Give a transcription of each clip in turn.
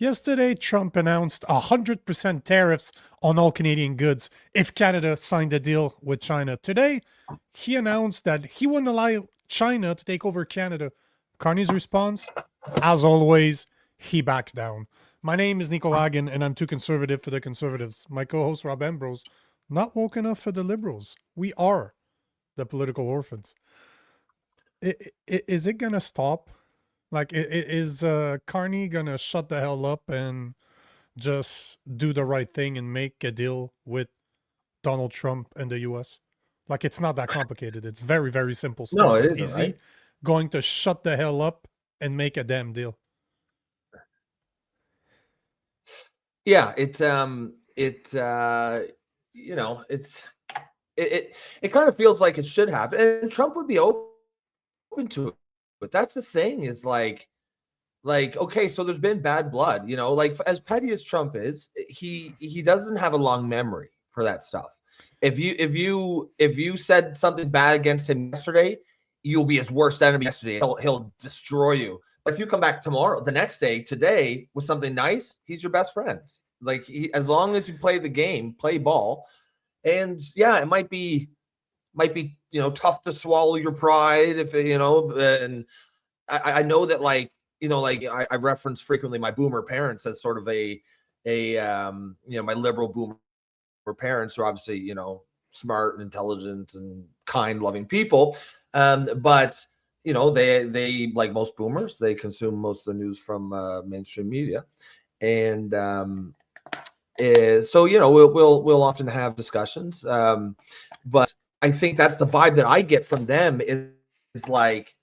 Yesterday, Trump announced 100% tariffs on all Canadian goods if Canada signed a deal with China. Today, he announced that he wouldn't allow China to take over Canada. Carney's response? As always, he backed down. My name is Nico Lagan, and I'm too conservative for the conservatives. My co-host, Rob Ambrose, not woke enough for the liberals. We are the political orphans. Is it going to stop? Like, is Carney gonna shut the hell up and just do the right thing and make a deal with Donald Trump and the U.S.? Like, it's not that complicated. It's very, very simple No, stuff. it But isn't, is he right? going to shut the hell up and make a damn deal? Yeah, it kind of feels like it should happen, and Trump would be open to it. But that's the thing is okay, so there's been bad blood, like as petty as Trump is, he doesn't have a long memory for that stuff. If you said something bad against him yesterday, you'll be his worst enemy yesterday. He'll destroy you. But if you come back tomorrow, the next day, today with something nice, he's your best friend. Like as long as you play the game, play ball, and yeah, it might be tough to swallow your pride and I know that I reference frequently my boomer parents as sort of my liberal boomer parents are obviously, smart and intelligent and kind, loving people. But they like most boomers, they consume most of the news from mainstream media. And so, we'll often have discussions. But I think that's the vibe that I get from them is like,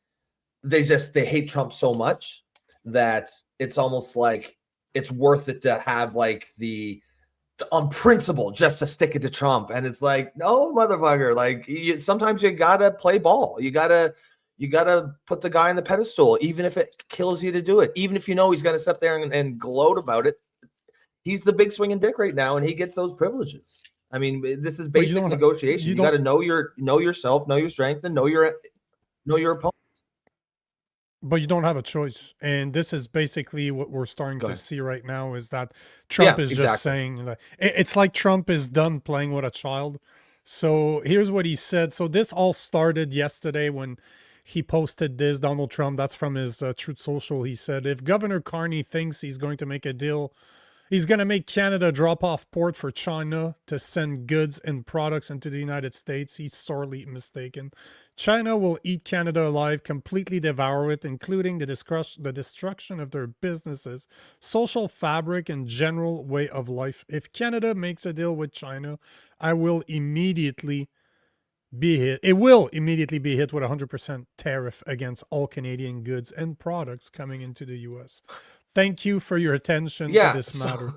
they hate Trump so much that it's almost like it's worth it to have like on principle just to stick it to Trump. And it's like, no, motherfucker, like sometimes you gotta play ball. You gotta put the guy on the pedestal, even if it kills you to do it, even if he's going to sit there and gloat about it. He's the big swinging dick right now, and he gets those privileges. I mean, this is basic negotiation. You got to know yourself, know your strength, and know your opponent. But you don't have a choice. And this is basically what we're starting to see right now is that Trump is just saying that it's like Trump is done playing with a child. So here's what he said. So this all started yesterday when he posted this, Donald Trump, that's from his Truth Social. He said, if Governor Carney thinks he's going to make a deal, he's going to make Canada drop off port for China to send goods and products into the United States. He's sorely mistaken. China will eat Canada alive, completely devour it, including the destruction of their businesses, social fabric, and general way of life. If Canada makes a deal with China, it will immediately be hit with a 100% tariff against all Canadian goods and products coming into the U.S. Thank you for your attention to this matter.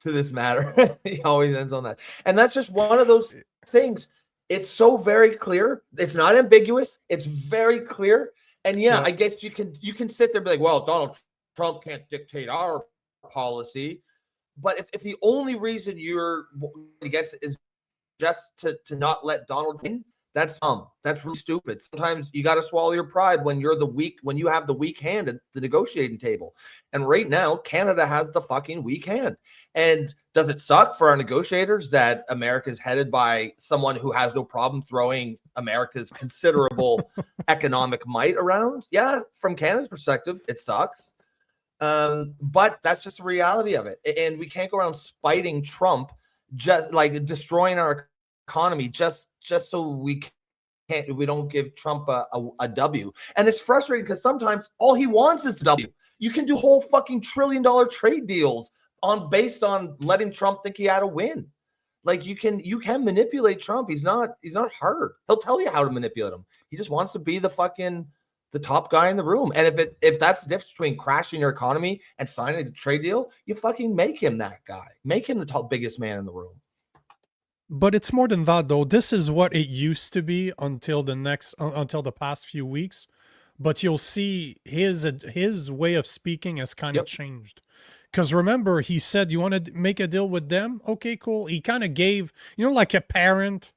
To this matter. He always ends on that. And that's just one of those things. It's so very clear. It's not ambiguous. It's very clear. And yeah, I guess you can sit there and be like, well, Donald Trump can't dictate our policy. But if the only reason you're against it is just to not let Donald win, that's dumb. That's really stupid. Sometimes you got to swallow your pride when you have the weak hand at the negotiating table. And right now, Canada has the fucking weak hand. And does it suck for our negotiators that America is headed by someone who has no problem throwing America's considerable economic might around? Yeah, from Canada's perspective, it sucks. But that's just the reality of it. And we can't go around spiting Trump, just like destroying our economy just so we don't give Trump a W. And it's frustrating because sometimes all he wants is the W. You can do whole fucking $1 trillion trade deals based on letting Trump think he had a win. Like you can manipulate Trump. He's not hard. He'll tell you how to manipulate him. He just wants to be the top guy in the room. And if that's the difference between crashing your economy and signing a trade deal, you fucking make him that guy. Make him the biggest man in the room. But it's more than that, though. This is what it used to be until the past few weeks. But you'll see his way of speaking has kind of changed. Because remember, he said, you want to make a deal with them? Okay, cool. He kind of gave, like a parent.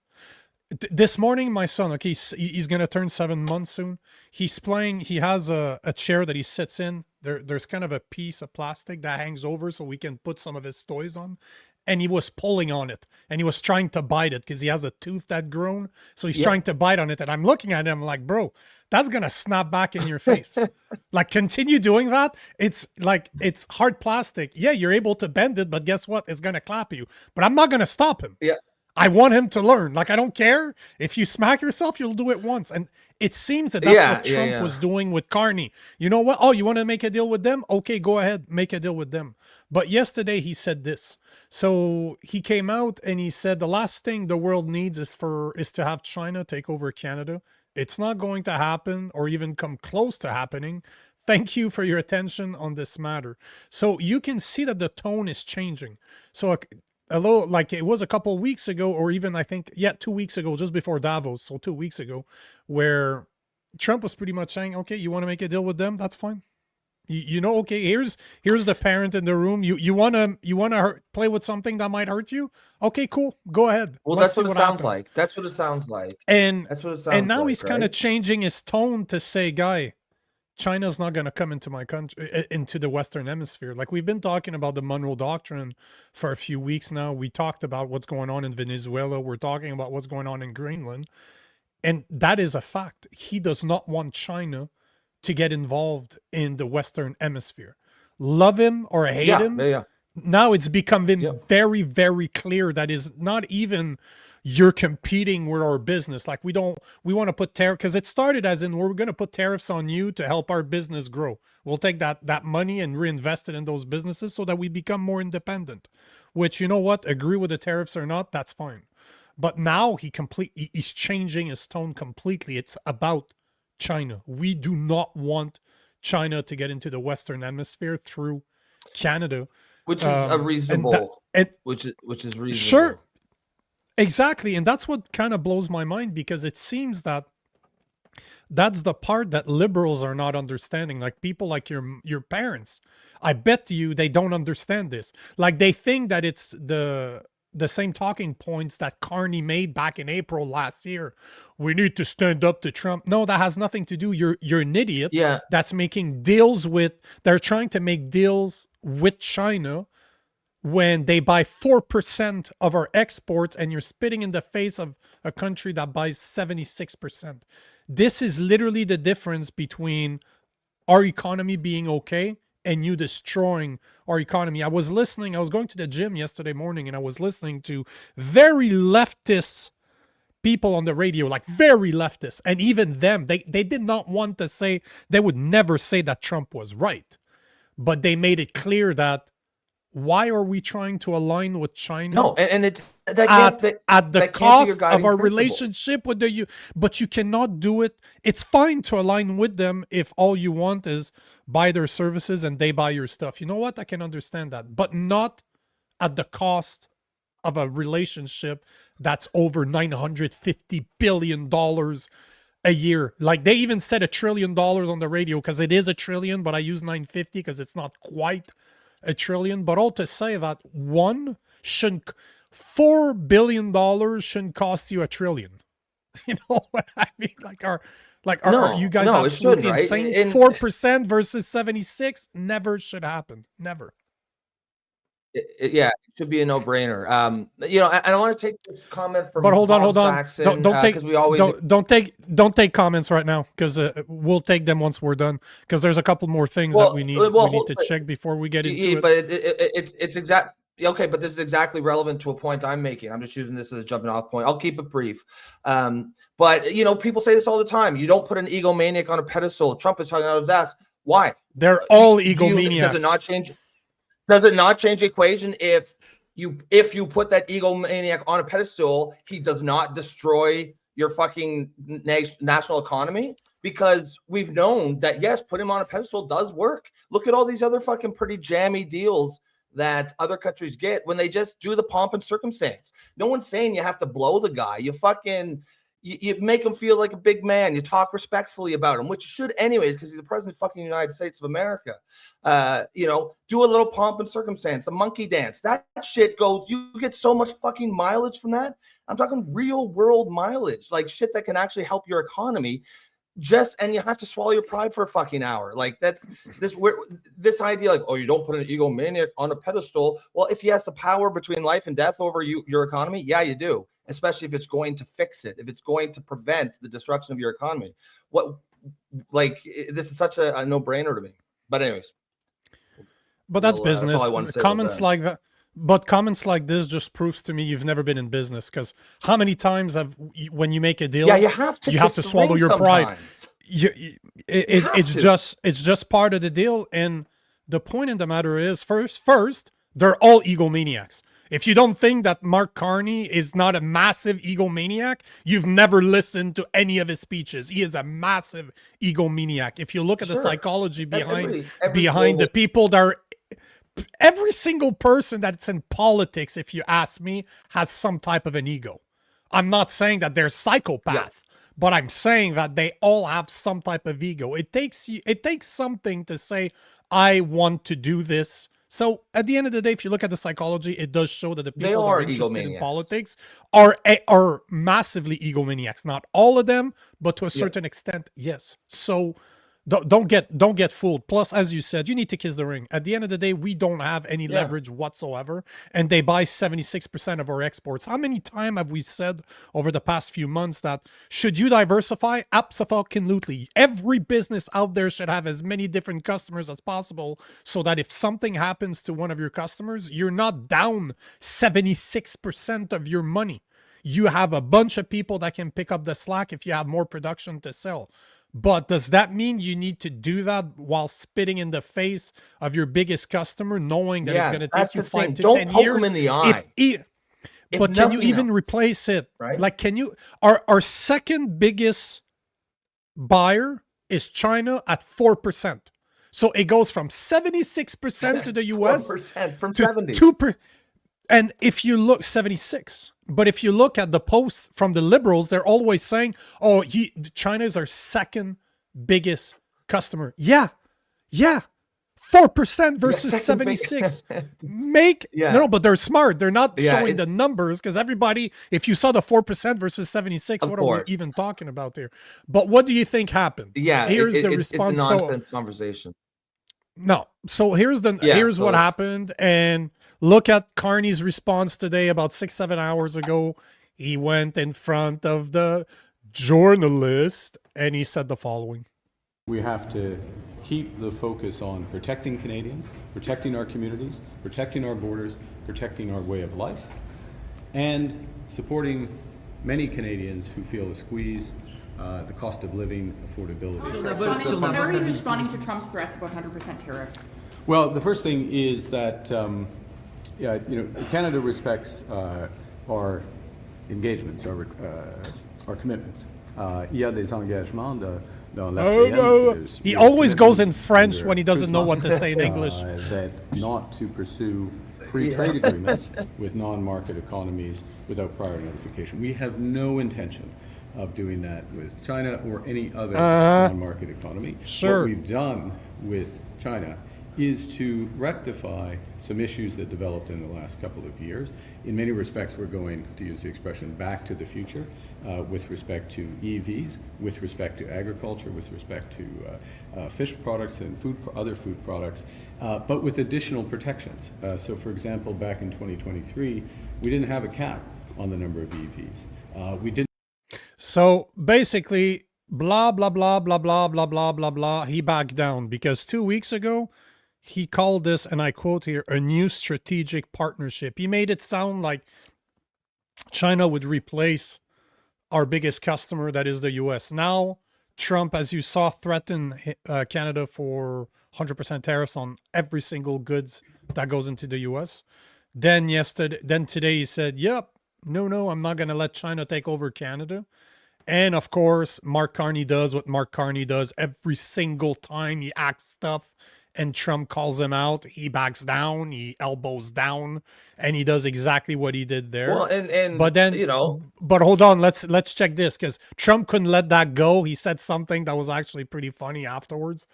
This morning, my son, okay, he's going to turn 7 months soon. He's playing, he has a chair that he sits in. There's kind of a piece of plastic that hangs over so we can put some of his toys on. And he was pulling on it and he was trying to bite it because he has a tooth that grown. So he's trying to bite on it. And I'm looking at him like, bro, that's going to snap back in your face. Like, continue doing that. It's like, it's hard plastic. Yeah, you're able to bend it, but guess what? It's going to clap you. But I'm not going to stop him. Yeah. I want him to learn. Like, I don't care. If you smack yourself, you'll do it once. And it seems that that's what Trump was doing with Carney. You know what? Oh, you want to make a deal with them? Okay, go ahead. Make a deal with them. But yesterday he said this. So he came out and he said the last thing the world needs is to have China take over Canada. It's not going to happen or even come close to happening. Thank you for your attention on this matter. So you can see that the tone is changing. So hello, like it was a couple of weeks ago, or even I think, 2 weeks ago, just before Davos, so 2 weeks ago, where Trump was pretty much saying, okay, you want to make a deal with them? That's fine. You know, okay, here's the parent in the room. You want to play with something that might hurt you? Okay, cool. Go ahead. Well, that's what it sounds like. That's what it sounds like. And that's what it sounds and now like, he's kind of changing his tone to say, guy, China's not going to come into my country, into the Western Hemisphere. Like, we've been talking about the Monroe Doctrine for a few weeks now. We talked about what's going on in Venezuela. We're talking about what's going on in Greenland. And that is a fact. He does not want China to get involved in the Western Hemisphere. Love him or hate him. Now it's becoming very, very clear that is not even you're competing with our business. Like, we want to put tariff, because it started as in, we're going to put tariffs on you to help our business grow. We'll take that money and reinvest it in those businesses so that we become more independent, which, you know what, agree with the tariffs or not, that's fine. But now he's changing his tone completely. It's about China. We do not want China to get into the Western Hemisphere through Canada. Which is a reasonable, which is reasonable. Sure. Exactly. And that's what kind of blows my mind, because it seems that that's the part that liberals are not understanding. Like, people like your parents, I bet you they don't understand this. Like, they think that it's the same talking points that Carney made back in April last year. We need to stand up to Trump. No, that has nothing to do. You're an idiot. Yeah. That's making deals they're trying to make deals with China when they buy 4% of our exports, and you're spitting in the face of a country that buys 76%. This is literally the difference between our economy being okay and you destroying our economy. I was going to the gym yesterday morning, and I was listening to very leftist people on the radio, like very leftist. And even them, they did not want to say, they would never say that Trump was right. But they made it clear that, why are we trying to align with China? No, and at the cost of our relationship with the but you cannot do it. It's fine to align with them if all you want is buy their services and they buy your stuff. You know what? I can understand that, but not at the cost of a relationship that's over $950 billion a year. Like, they even said $1 trillion on the radio, because it is $1 trillion, but I use 950 because it's not quite $1 trillion. But all to say that $4 billion shouldn't cost you $1 trillion. You know what I mean? Are you guys absolutely insane? 4% versus 76 never should happen. Never. It should be a no-brainer. You know, I don't want to take this comment from. But hold on. Saxon, don't take comments right now, because we'll take them once we're done. Because there's a couple more things that we need to check before we get into it. But it's exact. Okay, but this is exactly relevant to a point I'm making. I'm just using this as a jumping off point. I'll keep it brief. But you know, people say this all the time. You don't put an egomaniac on a pedestal. Trump is talking out of his ass. Why? They're all egomaniacs. Does it not change? Does it not change the equation if you put that egomaniac on a pedestal, he does not destroy your fucking national economy? Because we've known that, yes, put him on a pedestal does work. Look at all these other fucking pretty jammy deals that other countries get when they just do the pomp and circumstance. No one's saying you have to blow the guy. you make him feel like a big man. You talk respectfully about him, which you should anyways, because he's the president of fucking United States of America. You know, do a little pomp and circumstance, a monkey dance. That shit goes, you get so much fucking mileage from that. I'm talking real world mileage, like shit that can actually help your economy. And you have to swallow your pride for a fucking hour. Like that's this idea, like, oh, you don't put an egomaniac on a pedestal. Well, if he has the power between life and death over your economy, yeah, you do. Especially if it's going to fix it, if it's going to prevent the destruction of your economy. This is such a no-brainer to me. But anyways. But that's business. Comments like that. But comments like this just proves to me you've never been in business, because how many times when you make a deal, you have to swallow your pride. It's just part of the deal. And the point of the matter is, first, they're all egomaniacs. If you don't think that Mark Carney is not a massive egomaniac, you've never listened to any of his speeches. He is a massive egomaniac. If you look at the psychology behind the people that are, every single person that's in politics, if you ask me, has some type of an ego. I'm not saying that they're psychopath, but I'm saying that they all have some type of ego. It takes something to say, I want to do this. So at the end of the day, if you look at the psychology, it does show that the people that are interested in politics are massively egomaniacs. Not all of them, but to a certain extent, yes. So don't get fooled. Plus, as you said, you need to kiss the ring. At the end of the day, we don't have any leverage whatsoever, and they buy 76% of our exports. How many times have we said over the past few months that should you diversify? Absolutely. Every business out there should have as many different customers as possible, so that if something happens to one of your customers, you're not down 76% of your money. You have a bunch of people that can pick up the slack if you have more production to sell. But does that mean you need to do that while spitting in the face of your biggest customer, knowing that it's going to take you 5 to 10 years? Don't poke them in the eye. But can you even replace it? Right? Like, can you? Our second biggest buyer is China at 4%. So it goes from 76% to the US 4% from to 70. 2%. And if you look, 76. But if you look at the posts from the liberals, they're always saying, oh, China is our second biggest customer. Yeah. 4% versus 76. No, but they're smart. They're not showing the numbers, because everybody, if you saw the 4% versus 76, what are we even talking about here? But what do you think happened? Yeah, here's the response. It's a nonsense conversation. No. So here's what happened. And look at Carney's response today about 6-7 hours ago. He went in front of the journalist and he said the following. We have to keep the focus on protecting Canadians, protecting our communities, protecting our borders, protecting our way of life, and supporting many Canadians who feel a squeeze, the cost of living, affordability. How are you responding to Trump's threats about 100% tariffs? Well, the first thing is that Canada respects our engagements, our commitments. Il y a des engagements dans la CN. He always goes in French when he doesn't know what to say in English. That not to pursue free trade agreements with non-market economies without prior notification. We have no intention of doing that with China or any other non-market economy. Sure. What we've done with China is to rectify some issues that developed in the last couple of years. In many respects, we're going, to use the expression, back to the future with respect to EVs, with respect to agriculture, with respect to fish products and other food products, but with additional protections. So for example, back in 2023, we didn't have a cap on the number of EVs. We didn't. So basically, blah, blah, blah, blah, blah, blah, blah, blah, blah. He backed down because 2 weeks ago, he called this, and I quote here, a new strategic partnership. He made it sound like China would replace our biggest customer, that is the US. Now, Trump, as you saw, threatened Canada for 100% tariffs on every single goods that goes into the US. Then today he said, yep, no, I'm not going to let China take over Canada. And of course, Mark Carney does what Mark Carney does every single time he acts tough and Trump calls him out. He backs down, he elbows down, and he does exactly what he did there. Well, and but then, you know, but hold on, let's check this, because Trump couldn't let that go. He said something that was actually pretty funny afterwards.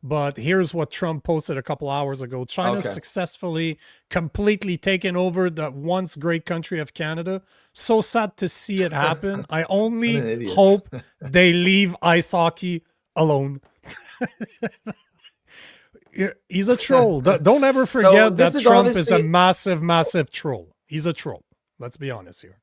But here's what Trump posted a couple hours ago. China's successfully completely taken over the once great country of Canada. So sad to see it happen. I only hope they leave ice hockey alone. He's a troll. Don't ever forget that Trump is a massive, massive troll. He's a troll. Let's be honest here.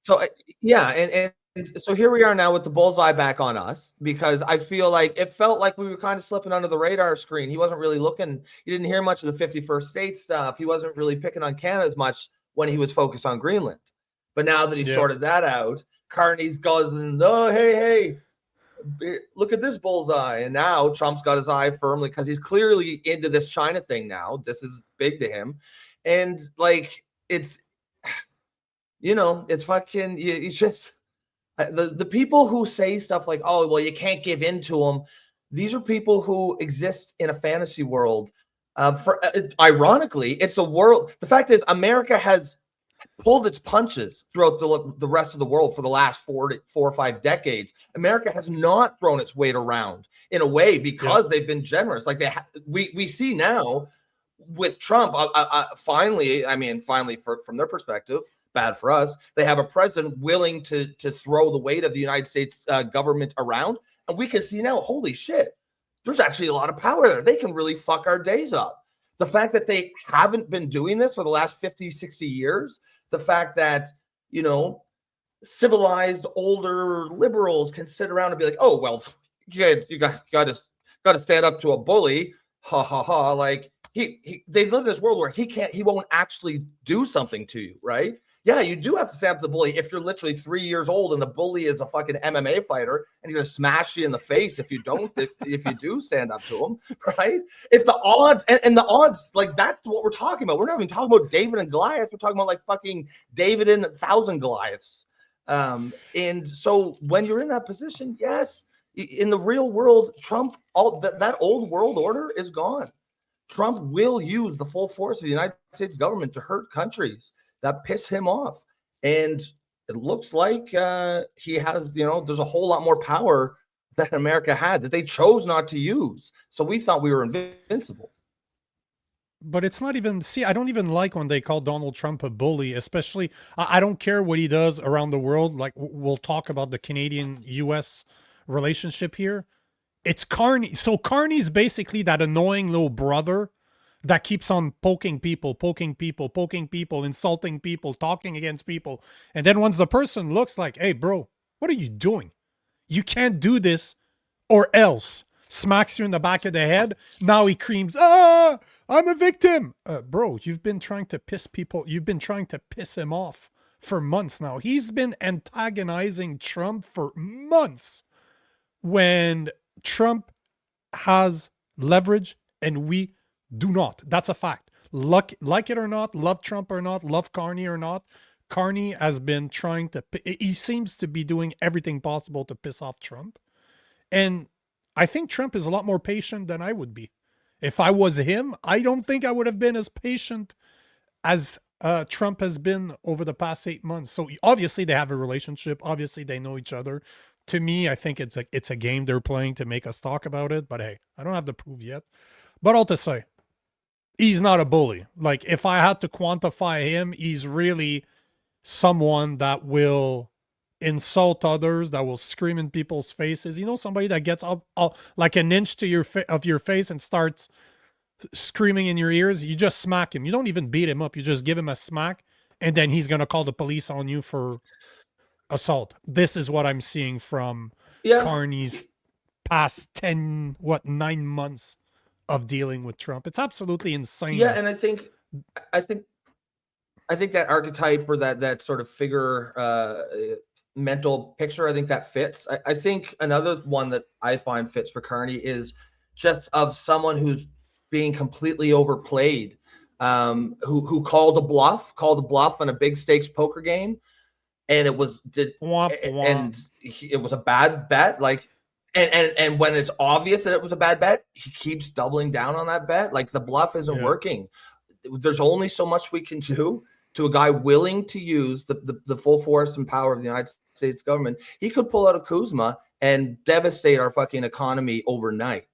So, yeah, and so here we are now with the bullseye back on us, because I feel like it felt like we were kind of slipping under the radar screen. He wasn't really looking. You didn't hear much of the 51st state stuff. He wasn't really picking on Canada as much when he was focused on Greenland. But now that he sorted that out, Carney's going, oh, hey, look at this bullseye. And now Trump's got his eye firmly, because he's clearly into this China thing now. This is big to him. And like, it's, you know, it's fucking, it's just, the people who say stuff like, oh, well, you can't give in to them. These are people who exist in a fantasy world. Ironically, it's the world. The fact is, America has pulled its punches throughout the rest of the world for the last 4 or 5 decades. America has not thrown its weight around in a way, because they've been generous. Like we see now with Trump, finally, from their perspective, bad for us, they have a president willing to throw the weight of the United States government around. And we can see now, holy shit, there's actually a lot of power there. They can really fuck our days up. The fact that they haven't been doing this for the last 50, 60 years, the fact that, you know, civilized older liberals can sit around and be like, oh, well, you got to stand up to a bully. Ha ha ha. Like they live in this world where he won't actually do something to you, right? Yeah, you do have to stand up to the bully if you're literally 3 years old and the bully is a fucking MMA fighter and he's gonna smash you in the face if you don't, if you do stand up to him, right? If the odds and the odds, like, that's what we're talking about. We're not even talking about David and Goliath. We're talking about like fucking David and 1,000 Goliaths. And so when you're in that position, yes, in the real world, Trump, that old world order is gone. Trump will use the full force of the United States government to hurt countries that piss him off. And it looks like he has, you know, there's a whole lot more power that America had that they chose not to use. So we thought we were invincible. But it's not even, see, I don't even like when they call Donald Trump a bully, especially, I don't care what he does around the world. Like, we'll talk about the Canadian-US relationship here. It's Carney. So Carney's basically that annoying little brother that keeps on poking people, insulting people, talking against people. And then once the person looks like, hey, bro, what are you doing? You can't do this, or else. Smacks you in the back of the head. Now he screams, I'm a victim. Bro, you've been trying to piss people. You've been trying to piss him off for months now. He's been antagonizing Trump for months when Trump has leverage and we do not. That's a fact. Like it or not, love Trump or not, love Carney or not, Carney has been trying to, he seems to be doing everything possible to piss off Trump. And I think Trump is a lot more patient than I would be. If I was him, I don't think I would have been as patient as Trump has been over the past 8 months. So obviously they have a relationship. Obviously they know each other. To me, I think it's a game they're playing to make us talk about it. But hey, I don't have the proof yet. But all to say, he's not a bully. Like, if I had to quantify him, he's really someone that will insult others, that will scream in people's faces. You know, somebody that gets up like an inch to your face and starts screaming in your ears. You just smack him. You don't even beat him up. You just give him a smack, and then he's gonna call the police on you for assault. This is what I'm seeing from Carney's past 9 months of dealing with Trump. It's absolutely insane. Yeah, and I think that archetype, or that sort of figure, mental picture, I think that fits. I think another one that I find fits for Carney is just of someone who's being completely overplayed, who called a bluff on a big stakes poker game, and it was a bad bet. Like, And when it's obvious that it was a bad bet, he keeps doubling down on that bet. Like the bluff isn't working. There's only so much we can do to a guy willing to use the full force and power of the United States government. He could pull out a Kuzma and devastate our fucking economy overnight.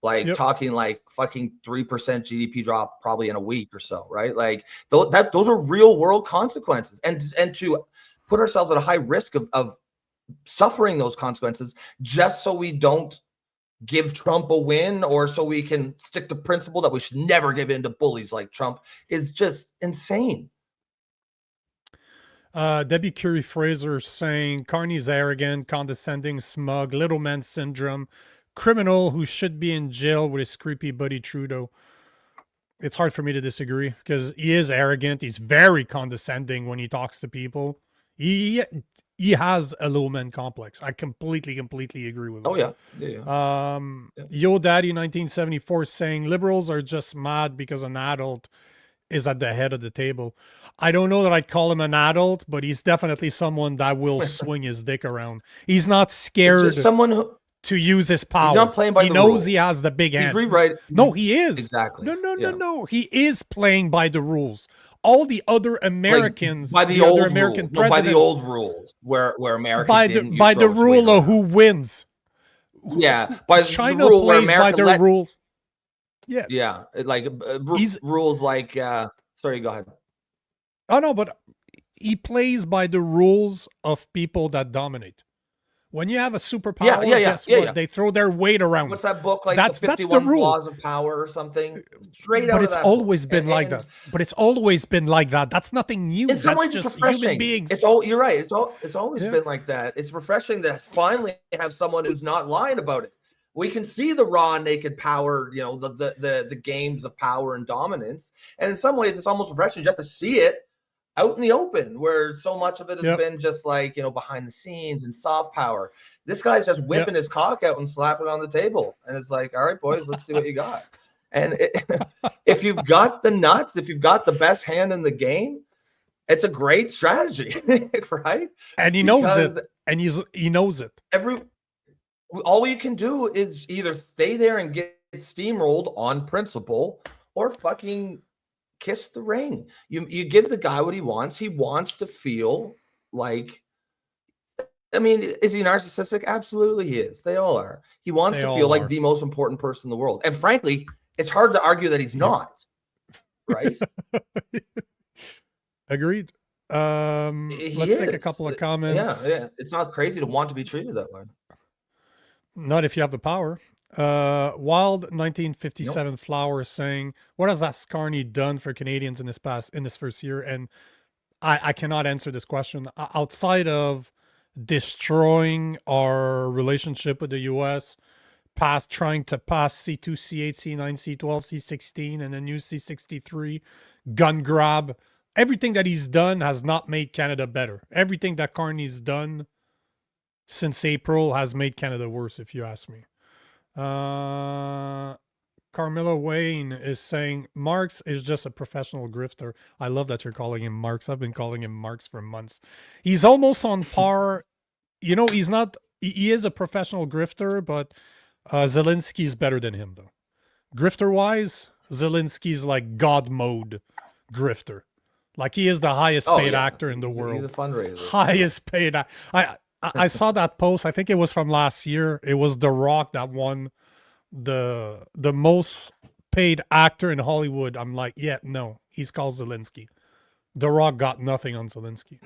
Like talking like fucking 3% GDP drop probably in a week or so, right? Like those are real world consequences. And to put ourselves at a high risk of suffering those consequences just so we don't give Trump a win, or so we can stick to principle that we should never give in to bullies like Trump, is just insane. Debbie Curie Fraser saying Carney's arrogant, condescending, smug, little man syndrome, criminal who should be in jail with his creepy buddy Trudeau. It's hard for me to disagree because he is arrogant. He's very condescending when he talks to people. He has a little man complex. I completely agree with that. Yo Daddy 1974 saying liberals are just mad because an adult is at the head of the table. I don't know that I'd call him an adult, but he's definitely someone that will swing his dick around. He's not scared to use his power. He's not playing by the rules. He knows he has the big hand. He's rewriting. No, he is. Exactly. No. He is playing by the rules. All the other Americans, like by the old American rules. No, by the old rules, where America by the rule of who wins. Yeah, by China the rule plays by their rules. Yeah, like rules like. Sorry, go ahead. Oh no, but he plays by the rules of people that dominate. When you have a superpower, guess what? They throw their weight around. What's that book like? That's the rule. Laws of Power or something. Straight out. But it's always been like that. But it's always been like that. That's nothing new. In some ways, just it's refreshing. Human beings. You're right. It's always been like that. It's refreshing to finally have someone who's not lying about it. We can see the raw, naked power. You know, the games of power and dominance. And in some ways, it's almost refreshing just to see it out in the open, where so much of it has been just like, you know, behind the scenes and soft power. This guy's just whipping his cock out and slapping it on the table. And it's like, all right, boys, let's see what you got. And if you've got the nuts, if you've got the best hand in the game, it's a great strategy, right? And he knows it. And he knows it. All you can do is either stay there and get steamrolled on principle, or fucking kiss the ring. You give the guy what he wants. He wants to feel like, I mean, is he narcissistic? Absolutely he is. They all are. He wants to feel like the most important person in the world. And frankly, it's hard to argue that he's not. Right? Agreed. Let's take a couple of comments. Yeah. It's not crazy to want to be treated that way. Not if you have the power. Wild 1957 Flower saying, what has Carney done for Canadians in this first year? And I cannot answer this question outside of destroying our relationship with the US, trying to pass C2, C8, C9, C12, C16, and then use C63, gun grab. Everything that he's done has not made Canada better. Everything that Carney's done since April has made Canada worse, if you ask me. Carmilla Wayne is saying Marx is just a professional grifter. I love that you're calling him Marx. I've been calling him Marx for months. He's almost on par. You know, he's not, he is a professional grifter, but Zelensky's better than him though. Grifter wise, Zelensky's like God mode grifter. Like he is the highest paid actor in the world. He's a fundraiser. Highest paid. I saw that post. I think it was from last year. It was The Rock that won the most paid actor in Hollywood. I'm like, yeah, no, he's called Zelensky. The Rock got nothing on Zelensky.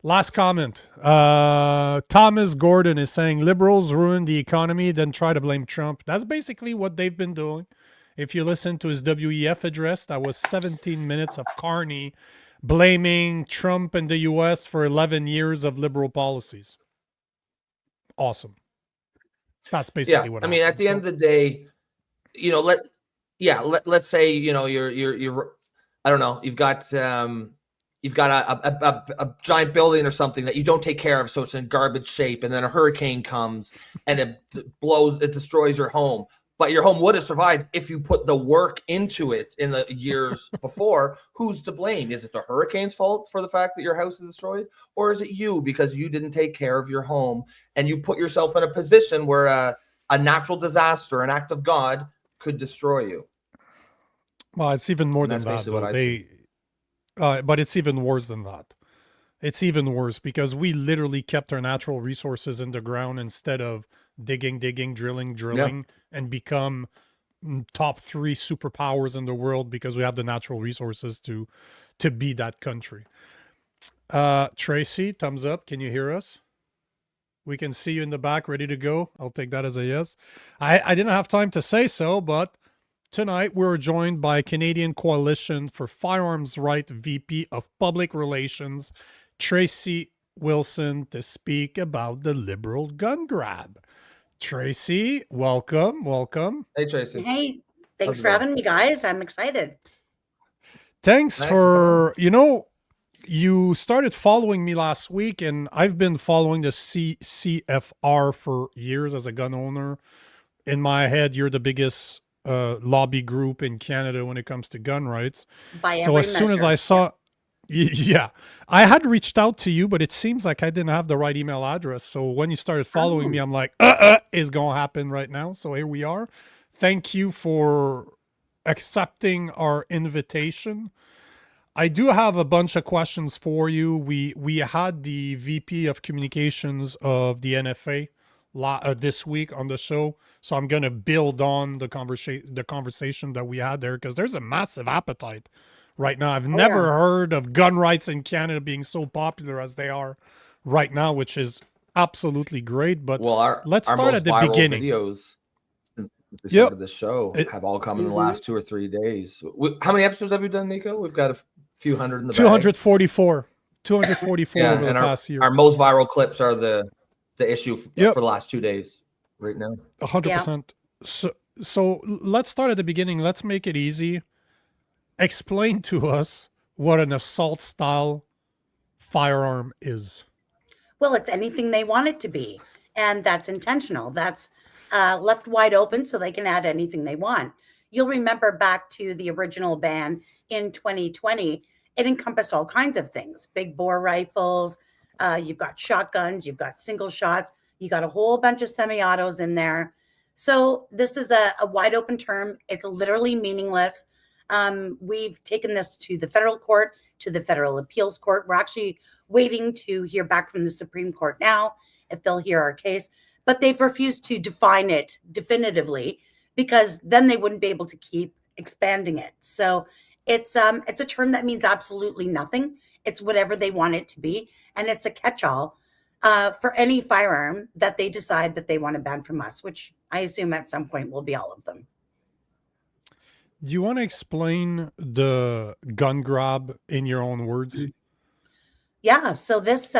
Last comment. Thomas Gordon is saying liberals ruin the economy, then try to blame Trump. That's basically what they've been doing. If you listen to his WEF address, that was 17 minutes of Carney blaming Trump and the US for 11 years of liberal policies. Awesome. That's basically what I mean. At the end of the day, you know, let's say, you know, you're I don't know, you've got a giant building or something that you don't take care of, so it's in garbage shape, and then a hurricane comes and it destroys your home. but your home would have survived if you put the work into it in the years before. Who's to blame? Is it the hurricane's fault for the fact that your house is destroyed? Or is it you because you didn't take care of your home and you put yourself in a position where a natural disaster, an act of God, could destroy you? Well, it's even more than that, though. But it's even worse than that. It's even worse because we literally kept our natural resources in the ground instead of digging, drilling, and become top 3 superpowers in the world because we have the natural resources to be that country. Tracey, thumbs up. Can you hear us? We can see you in the back, ready to go. I'll take that as a yes. I didn't have time to say so, but tonight we're joined by Canadian Coalition for Firearms Right VP of Public Relations, Tracey Wilson, to speak about the liberal gun grab. Tracey, welcome. Hey, Tracey. Hey, thanks for having me, guys. I'm excited. Thanks for, you started following me last week, and I've been following the CCFR for years as a gun owner. In my head, you're the biggest lobby group in Canada when it comes to gun rights. So as soon as I saw... Yeah, I had reached out to you, but it seems like I didn't have the right email address. So when you started following me, I'm like, is going to happen right now. So here we are. Thank you for accepting our invitation. I do have a bunch of questions for you. We had the VP of Communications of the NFA this week on the show. So I'm going to build on the conversation that we had there because there's a massive appetite right now. I've never heard of gun rights in Canada being so popular as they are right now, which is absolutely great. But let's start at the beginning. Videos since we started the show have all come in the last 2 or 3 days. How many episodes have you done, Nico? We've got a few hundred in the 244. 244 over the past year. Our most viral clips are the issue for the last 2 days right now. 100%. So let's start at the beginning. Let's make it easy. Explain to us what an assault style firearm is. Well, it's anything they want it to be. And that's intentional. That's left wide open so they can add anything they want. You'll remember back to the original ban in 2020, it encompassed all kinds of things. Big bore rifles, you've got shotguns, you've got single shots, you got a whole bunch of semi-autos in there. So this is a wide open term. It's literally meaningless. We've taken this to the federal court, to the federal appeals court. We're actually waiting to hear back from the Supreme Court now, if they'll hear our case, but they've refused to define it definitively because then they wouldn't be able to keep expanding it. So it's a term that means absolutely nothing. It's whatever they want it to be. And it's a catch-all for any firearm that they decide that they want to ban from us, which I assume at some point will be all of them. Do you want to explain the gun grab in your own words? Yeah. So this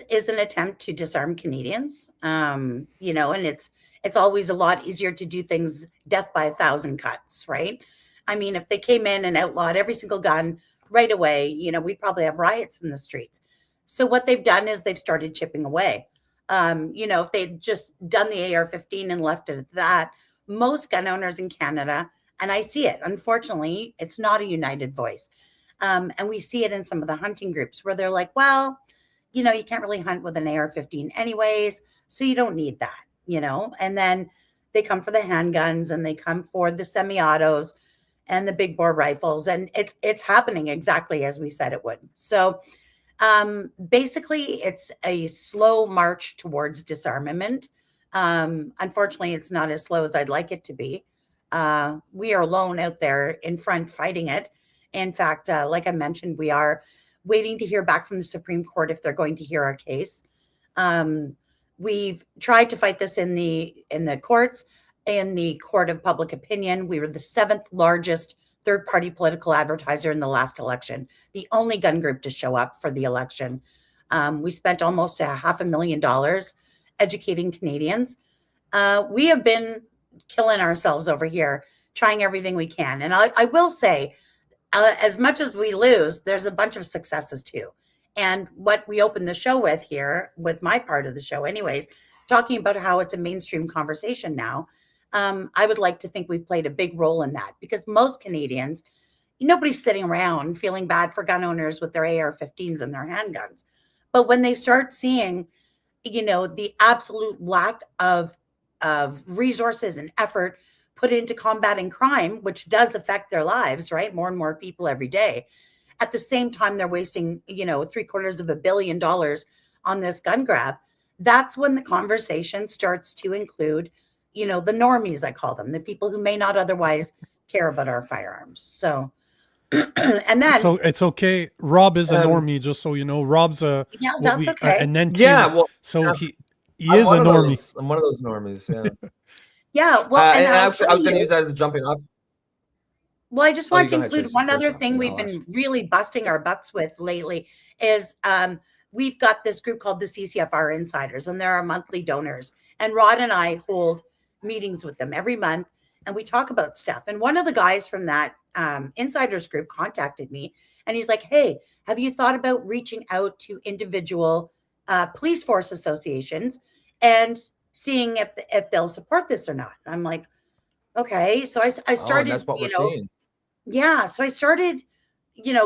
is an attempt to disarm Canadians. And it's always a lot easier to do things death by 1,000 cuts, right? I mean, if they came in and outlawed every single gun right away, we'd probably have riots in the streets. So what they've done is they've started chipping away. If they'd just done the AR-15 and left it at that, most gun owners in Canada, and I see it, unfortunately, it's not a united voice. And we see it in some of the hunting groups where they're like, well, you can't really hunt with an AR-15 anyways, so you don't need that, and then they come for the handguns and they come for the semi-autos and the big bore rifles. And it's happening exactly as we said it would. So basically it's a slow march towards disarmament. Unfortunately, it's not as slow as I'd like it to be. We are alone out there in front fighting it. In fact, like I mentioned, we are waiting to hear back from the Supreme Court if they're going to hear our case. We've tried to fight this in the courts, in the court of public opinion. We were the 7th largest third-party political advertiser in the last election, the only gun group to show up for the election. We spent almost $500,000 educating Canadians. We have been killing ourselves over here, trying everything we can. And I will say, as much as we lose, there's a bunch of successes too. And what we opened the show with here, with my part of the show anyways, talking about how it's a mainstream conversation now. I would like to think we've played a big role in that, because most Canadians, nobody's sitting around feeling bad for gun owners with their AR-15s and their handguns. But when they start seeing, the absolute lack of resources and effort put into combating crime, which does affect their lives, right? More and more people every day. At the same time, they're wasting, $750 million on this gun grab. That's when the conversation starts to include, the normies, I call them, the people who may not otherwise care about our firearms. So, and then, so it's okay. Rob is a normie, just so you know. Rob's that's okay. and then so he is a normie. I'm one of those normies. Yeah. Yeah. Well, and actually, I was going to use that as a jumping off. Well, I just want to include one other thing we've been really busting our butts with lately is we've got this group called the CCFR Insiders, and they're our monthly donors. And Rod and I hold meetings with them every month, and we talk about stuff. And one of the guys from that Insiders group contacted me, and he's like, hey, have you thought about reaching out to individual police force associations and seeing if they'll support this or not? And I'm like, okay. So I started, that's what we're seeing. Yeah. So I started,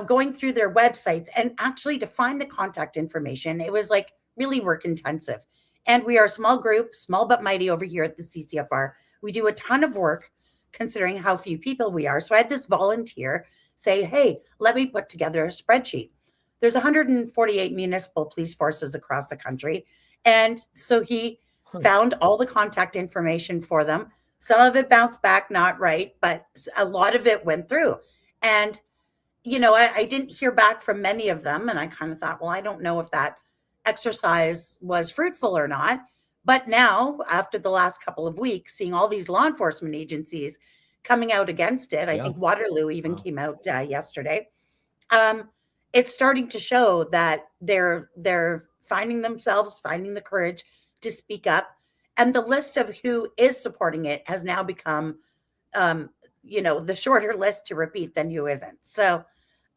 going through their websites, and actually to find the contact information, it was like really work intensive. And we are a small group, small but mighty over here at the CCFR. We do a ton of work considering how few people we are. So I had this volunteer say, hey, let me put together a spreadsheet. There's 148 municipal police forces across the country. And so he found all the contact information for them. Some of it bounced back, not right, but a lot of it went through. And, I didn't hear back from many of them. And I kind of thought, well, I don't know if that exercise was fruitful or not. But now, after the last couple of weeks, seeing all these law enforcement agencies coming out against it, I think Waterloo even came out yesterday. It's starting to show that they're finding the courage to speak up. And the list of who is supporting it has now become, the shorter list to repeat than who isn't. So,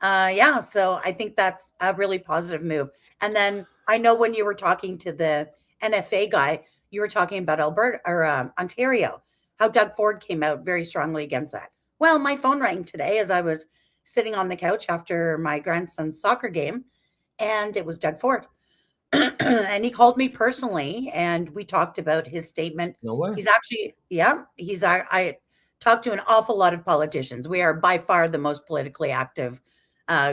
so I think that's a really positive move. And then I know when you were talking to the NFA guy, you were talking about Alberta or Ontario, how Doug Ford came out very strongly against that. Well, my phone rang today as I was sitting on the couch after my grandson's soccer game, and it was Doug Ford. And he called me personally, and we talked about his statement. No way. He's actually, I talked to an awful lot of politicians. We are by far the most politically active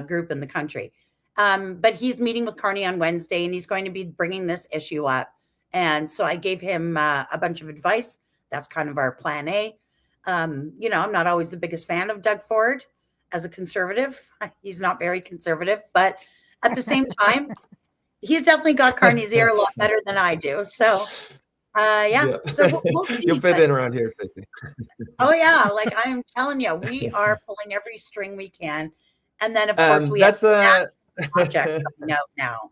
group in the country. But he's meeting with Carney on Wednesday, and he's going to be bringing this issue up. And so I gave him a bunch of advice. That's kind of our plan A. I'm not always the biggest fan of Doug Ford as a conservative. He's not very conservative, but at the same time, he's definitely got Carney's ear a lot better than I do. So, So we'll see. You'll fit in around here, Tracey. Oh yeah, like I'm telling you, we are pulling every string we can, and then of course we have that project coming out now.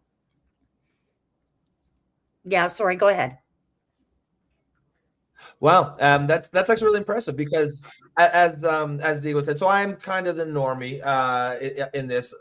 Yeah, sorry. Go ahead. Wow, that's actually really impressive because as Diego said, so I'm kind of the normie in this.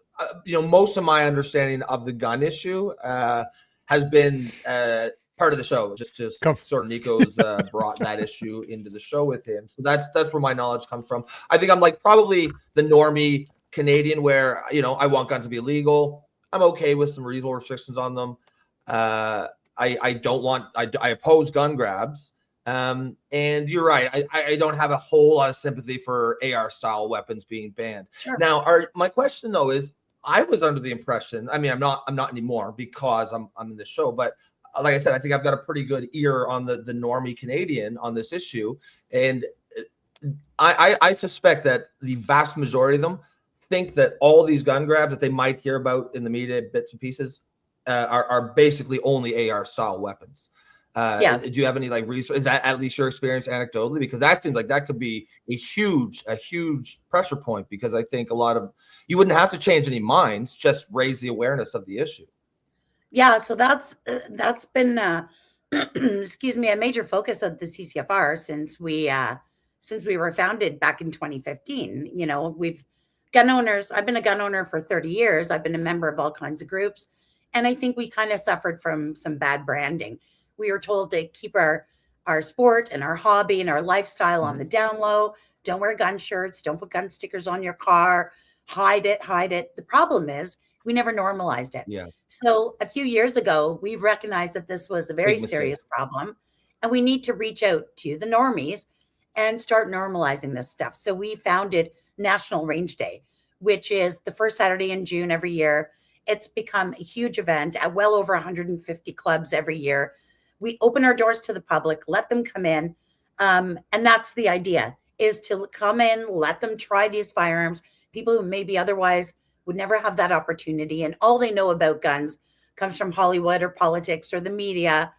Most of my understanding of the gun issue has been part of the show. Just sort of Nico's brought that issue into the show with him. So that's where my knowledge comes from. I think I'm like probably the normie Canadian where, I want guns to be legal. I'm okay with some reasonable restrictions on them. I oppose gun grabs. And you're right. I don't have a whole lot of sympathy for AR style weapons being banned. Sure. Now, my question though is, I was under the impression, I'm not anymore because I'm in the show, but like I said, I think I've got a pretty good ear on the normie Canadian on this issue. And I suspect that the vast majority of them think that all these gun grabs that they might hear about in the media, bits and pieces, are basically only AR style weapons. Yes. Do you have any resource? Is that at least your experience anecdotally? Because that seems like that could be a huge pressure point, because I think you wouldn't have to change any minds, just raise the awareness of the issue. Yeah. So that's been, excuse me, a major focus of the CCFR since we were founded back in 2015. We've gun owners. I've been a gun owner for 30 years. I've been a member of all kinds of groups. And I think we kind of suffered from some bad branding. We were told to keep our our sport and our hobby and our lifestyle on the down low. Don't wear gun shirts. Don't put gun stickers on your car. Hide it. The problem is we never normalized it. Yeah. So a few years ago, we recognized that this was a very serious problem, and we need to reach out to the normies and start normalizing this stuff. So we founded National Range Day, which is the first Saturday in June every year. It's become a huge event at well over 150 clubs every year. We open our doors to the public, let them come in. And that's the idea, is to come in, let them try these firearms. People who maybe otherwise would never have that opportunity. And all they know about guns comes from Hollywood or politics or the media,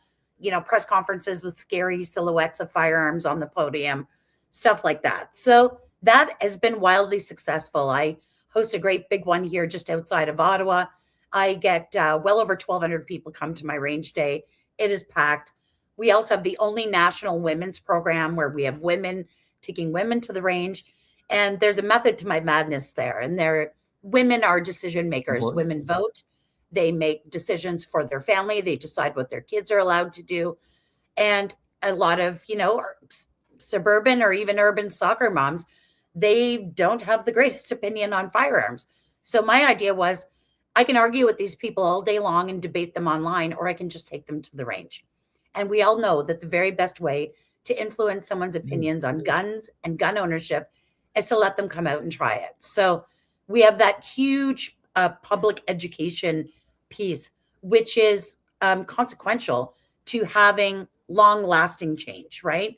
press conferences with scary silhouettes of firearms on the podium, stuff like that. So that has been wildly successful. I host a great big one here just outside of Ottawa. I get well over 1,200 people come to my range day. It is packed. We also have the only national women's program where we have women taking women to the range. And there's a method to my madness there. And women are decision makers. Important. Women vote. They make decisions for their family. They decide what their kids are allowed to do. And a lot of, suburban or even urban soccer moms, they don't have the greatest opinion on firearms. So my idea was, I can argue with these people all day long and debate them online, or I can just take them to the range. And we all know that the very best way to influence someone's opinions on guns and gun ownership is to let them come out and try it. So we have that huge public education piece, which is consequential to having long-lasting change, right?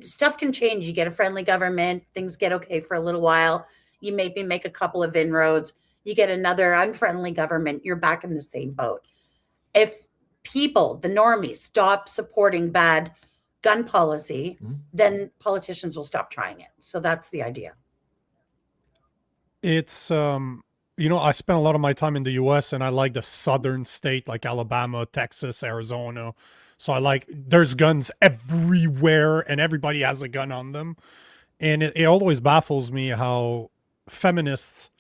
Stuff can change. You get a friendly government, things get okay for a little while. You maybe make a couple of inroads. You get another unfriendly government, you're back in the same boat. If people, the normies, stop supporting bad gun policy, then politicians will stop trying it. So that's the idea. It's, I spent a lot of my time in the US, and I like the southern state like Alabama, Texas, Arizona. So there's guns everywhere and everybody has a gun on them. And it always baffles me how feminists,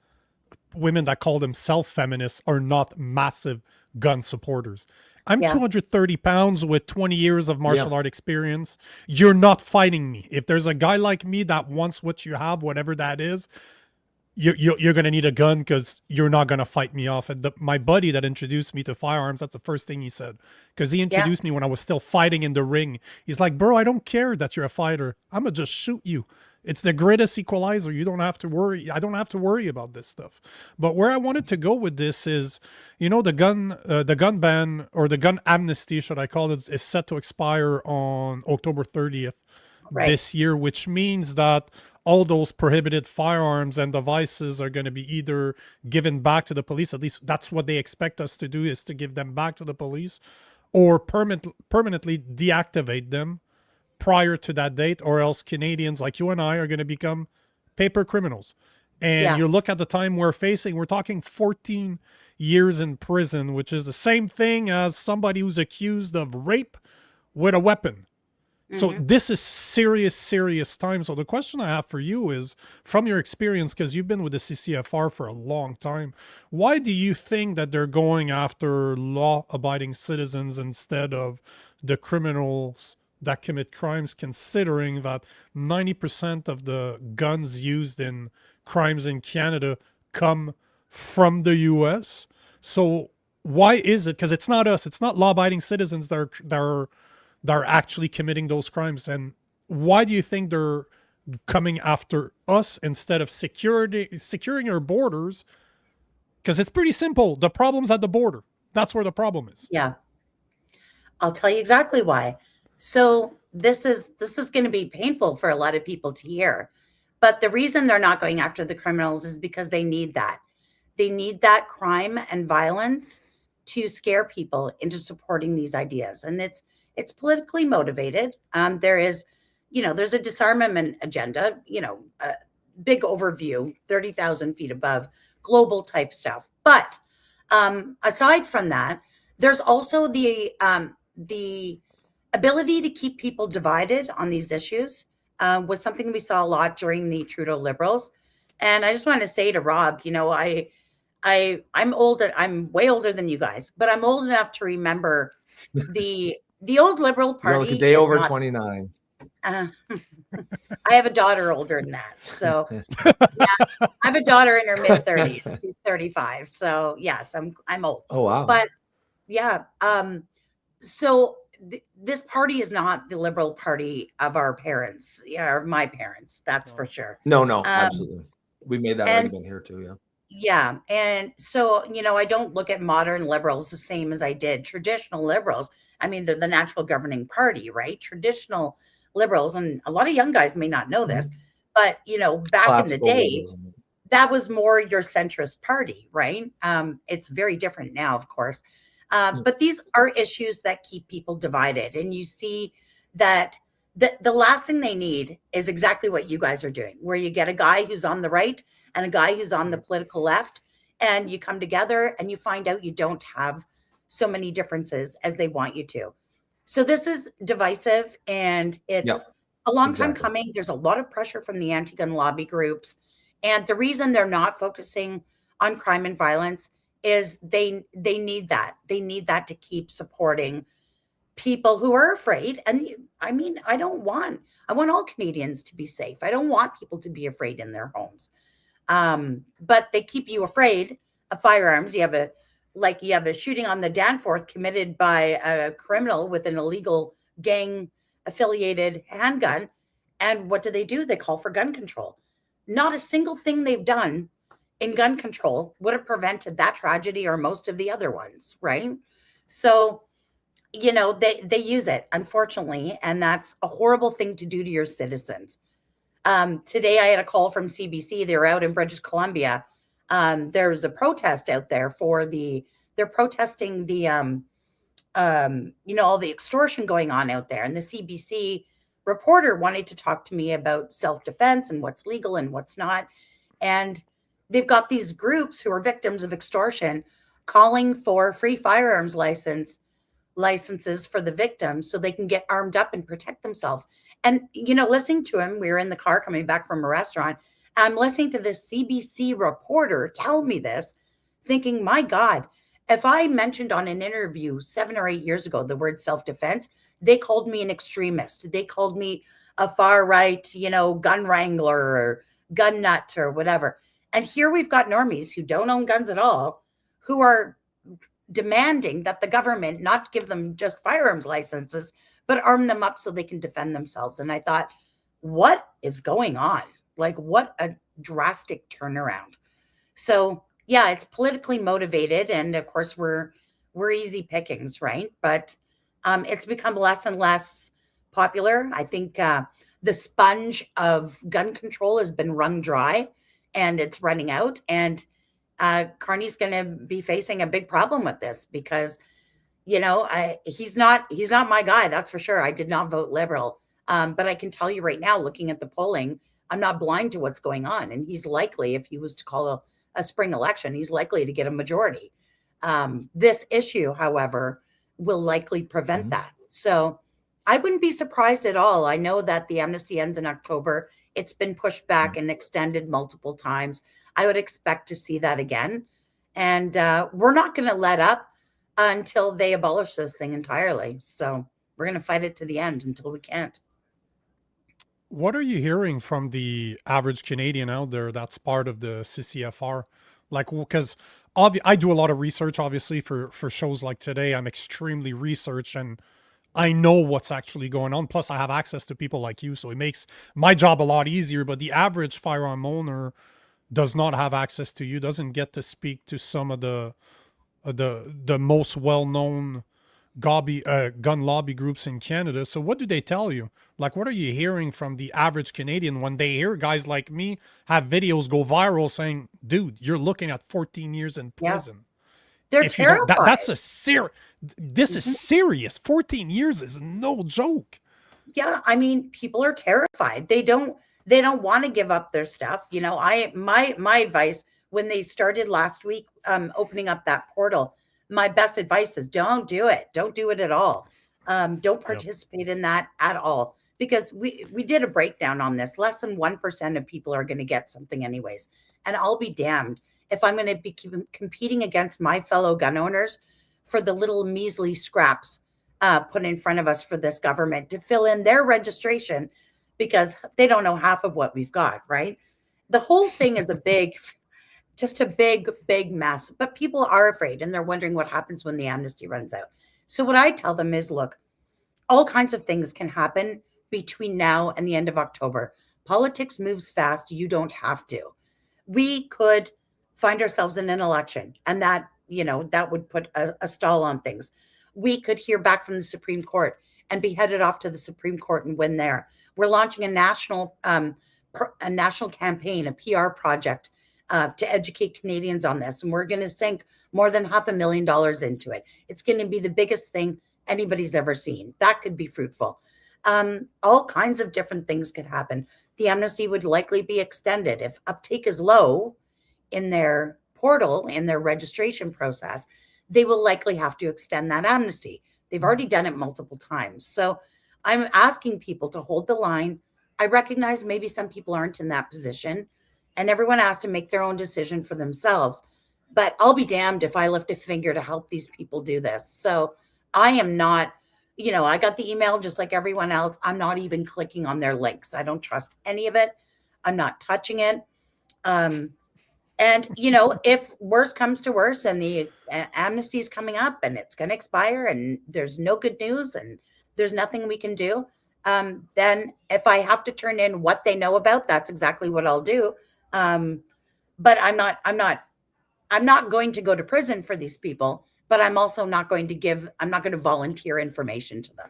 women that call themselves feminists, are not massive gun supporters. I'm 230 pounds with 20 years of martial art experience. You're not fighting me. If there's a guy like me that wants what you have, whatever that is, you're going to need a gun because you're not going to fight me off. And my buddy that introduced me to firearms, that's the first thing he said. Because he introduced me when I was still fighting in the ring. He's like, bro, I don't care that you're a fighter. I'm going to just shoot you. It's the greatest equalizer. You don't have to worry. I don't have to worry about this stuff. But where I wanted to go with this is, the gun ban, or the gun amnesty, should I call it, is set to expire on October 30th this year, which means that all those prohibited firearms and devices are going to be either given back to the police. At least that's what they expect us to do, is to give them back to the police, or permanently deactivate them prior to that date, or else Canadians like you and I are going to become paper criminals. And you look at the time we're facing, we're talking 14 years in prison, which is the same thing as somebody who's accused of rape with a weapon. So this is serious time. So the question I have for you is, from your experience, because you've been with the CCFR for a long time, why do you think that they're going after law-abiding citizens instead of the criminals that commit crimes, considering that 90% of the guns used in crimes in Canada come from the US? So why is it? Because it's not us. It's not law-abiding citizens that are actually committing those crimes. And why do you think they're coming after us instead of securing our borders? Because it's pretty simple. The problem's at the border. That's where the problem is. Yeah. I'll tell you exactly why. So this is going to be painful for a lot of people to hear. But the reason they're not going after the criminals is because they need that. They need that crime and violence to scare people into supporting these ideas. And it's politically motivated. There is, there's a disarmament agenda, a big overview, 30,000 feet above, global type stuff. But aside from that, there's also the ability to keep people divided on these issues, was something we saw a lot during the Trudeau Liberals. And I just want to say to Rob, I'm old. I'm way older than you guys, but I'm old enough to remember the the old Liberal You're Party like a day is over not, 29. I have a daughter older than that. So yeah, I have a daughter in her mid 30s. She's 35. So yes, I'm old. Oh, wow. But yeah, so this party is not the Liberal Party of our parents, or my parents, that's for sure. No, absolutely. We made that argument here too, yeah. Yeah. And so, I don't look at modern liberals the same as I did traditional liberals. I mean, they're the natural governing party, right? Traditional liberals, and a lot of young guys may not know this, but, back in the day, that was more your centrist party, right? It's very different now, of course. But these are issues that keep people divided. And you see that the last thing they need is exactly what you guys are doing, where you get a guy who's on the right and a guy who's on the political left, and you come together and you find out you don't have so many differences as they want you to. So this is divisive, and it's a long time coming. There's a lot of pressure from the anti-gun lobby groups. And the reason they're not focusing on crime and violence is they need that. They need that to keep supporting people who are afraid. And I mean, I want all Canadians to be safe. I don't want people to be afraid in their homes. But they keep you afraid of firearms. You have a shooting on the Danforth committed by a criminal with an illegal gang affiliated handgun. And what do? They call for gun control. Not a single thing they've done in gun control would have prevented that tragedy or most of the other ones, right? So, they use it, unfortunately, and that's a horrible thing to do to your citizens. Today, I had a call from CBC. They're out in British Columbia. There's a protest out there they're protesting the, all the extortion going on out there. And the CBC reporter wanted to talk to me about self-defense and what's legal and what's not. And they've got these groups who are victims of extortion calling for free firearms licenses for the victims so they can get armed up and protect themselves. And, listening to him, we were in the car coming back from a restaurant. I'm listening to this CBC reporter tell me this, thinking, my God, if I mentioned on an interview 7 or 8 years ago the word self-defense, they called me an extremist. They called me a far right, gun wrangler or gun nut or whatever. And here we've got normies who don't own guns at all, who are demanding that the government not give them just firearms licenses, but arm them up so they can defend themselves. And I thought, what is going on? Like, what a drastic turnaround. So yeah, it's politically motivated. And of course we're easy pickings, right? But it's become less and less popular. I think the sponge of gun control has been wrung dry and it's running out. And Carney's going to be facing a big problem with this because, he's not my guy. That's for sure. I did not vote Liberal. But I can tell you right now, looking at the polling, I'm not blind to what's going on. And he's likely, if he was to call a spring election, he's likely to get a majority. This issue, however, will likely prevent that. So I wouldn't be surprised at all. I know that the amnesty ends in October. It's been pushed back and extended multiple times. I would expect to see that again. And we're not going to let up until they abolish this thing entirely. So we're going to fight it to the end until we can't. What are you hearing from the average Canadian out there that's part of the CCFR? Like, because I do a lot of research, obviously, for shows like today. I'm extremely researched and I know what's actually going on. Plus, I have access to people like you, so it makes my job a lot easier. But the average firearm owner does not have access to you, doesn't get to speak to some of the most well-known gun lobby groups in Canada. So what do they tell you? Like, what are you hearing from the average Canadian when they hear guys like me have videos go viral saying, dude, you're looking at 14 years in prison? They're terrified. That's a this is serious. 14 years is no joke. Yeah, I mean, people are terrified. They don't want to give up their stuff. My advice when they started last week, opening up that portal, my best advice is don't do it. Don't do it at all. Don't participate in that at all, because we did a breakdown on this. Less than 1% of people are going to get something anyways. And I'll be damned if I'm going to be competing against my fellow gun owners for the little measly scraps put in front of us for this government to fill in their registration, because they don't know half of what we've got, right? The whole thing is just a big mess, but people are afraid and they're wondering what happens when the amnesty runs out. So what I tell them is, look, all kinds of things can happen between now and the end of October. Politics moves fast. You don't have to. We could find ourselves in an election, and that, that would put a stall on things. We could hear back from the Supreme Court and be headed off to the Supreme Court and win there. We're launching a national campaign, a PR project to educate Canadians on this. And we're going to sink more than $500,000 into it. It's going to be the biggest thing anybody's ever seen. That could be fruitful. All kinds of different things could happen. The amnesty would likely be extended. If uptake is low in their portal, in their registration process, they will likely have to extend that amnesty. They've already done it multiple times. So I'm asking people to hold the line. I recognize maybe some people aren't in that position, and everyone has to make their own decision for themselves. But I'll be damned if I lift a finger to help these people do this. So I am not, I got the email just like everyone else. I'm not even clicking on their links. I don't trust any of it. I'm not touching it. And, if worse comes to worse and the amnesty is coming up and it's going to expire and there's no good news and there's nothing we can do, then if I have to turn in what they know about, that's exactly what I'll do. But I'm not going to go to prison for these people, but I'm also not going to volunteer information to them.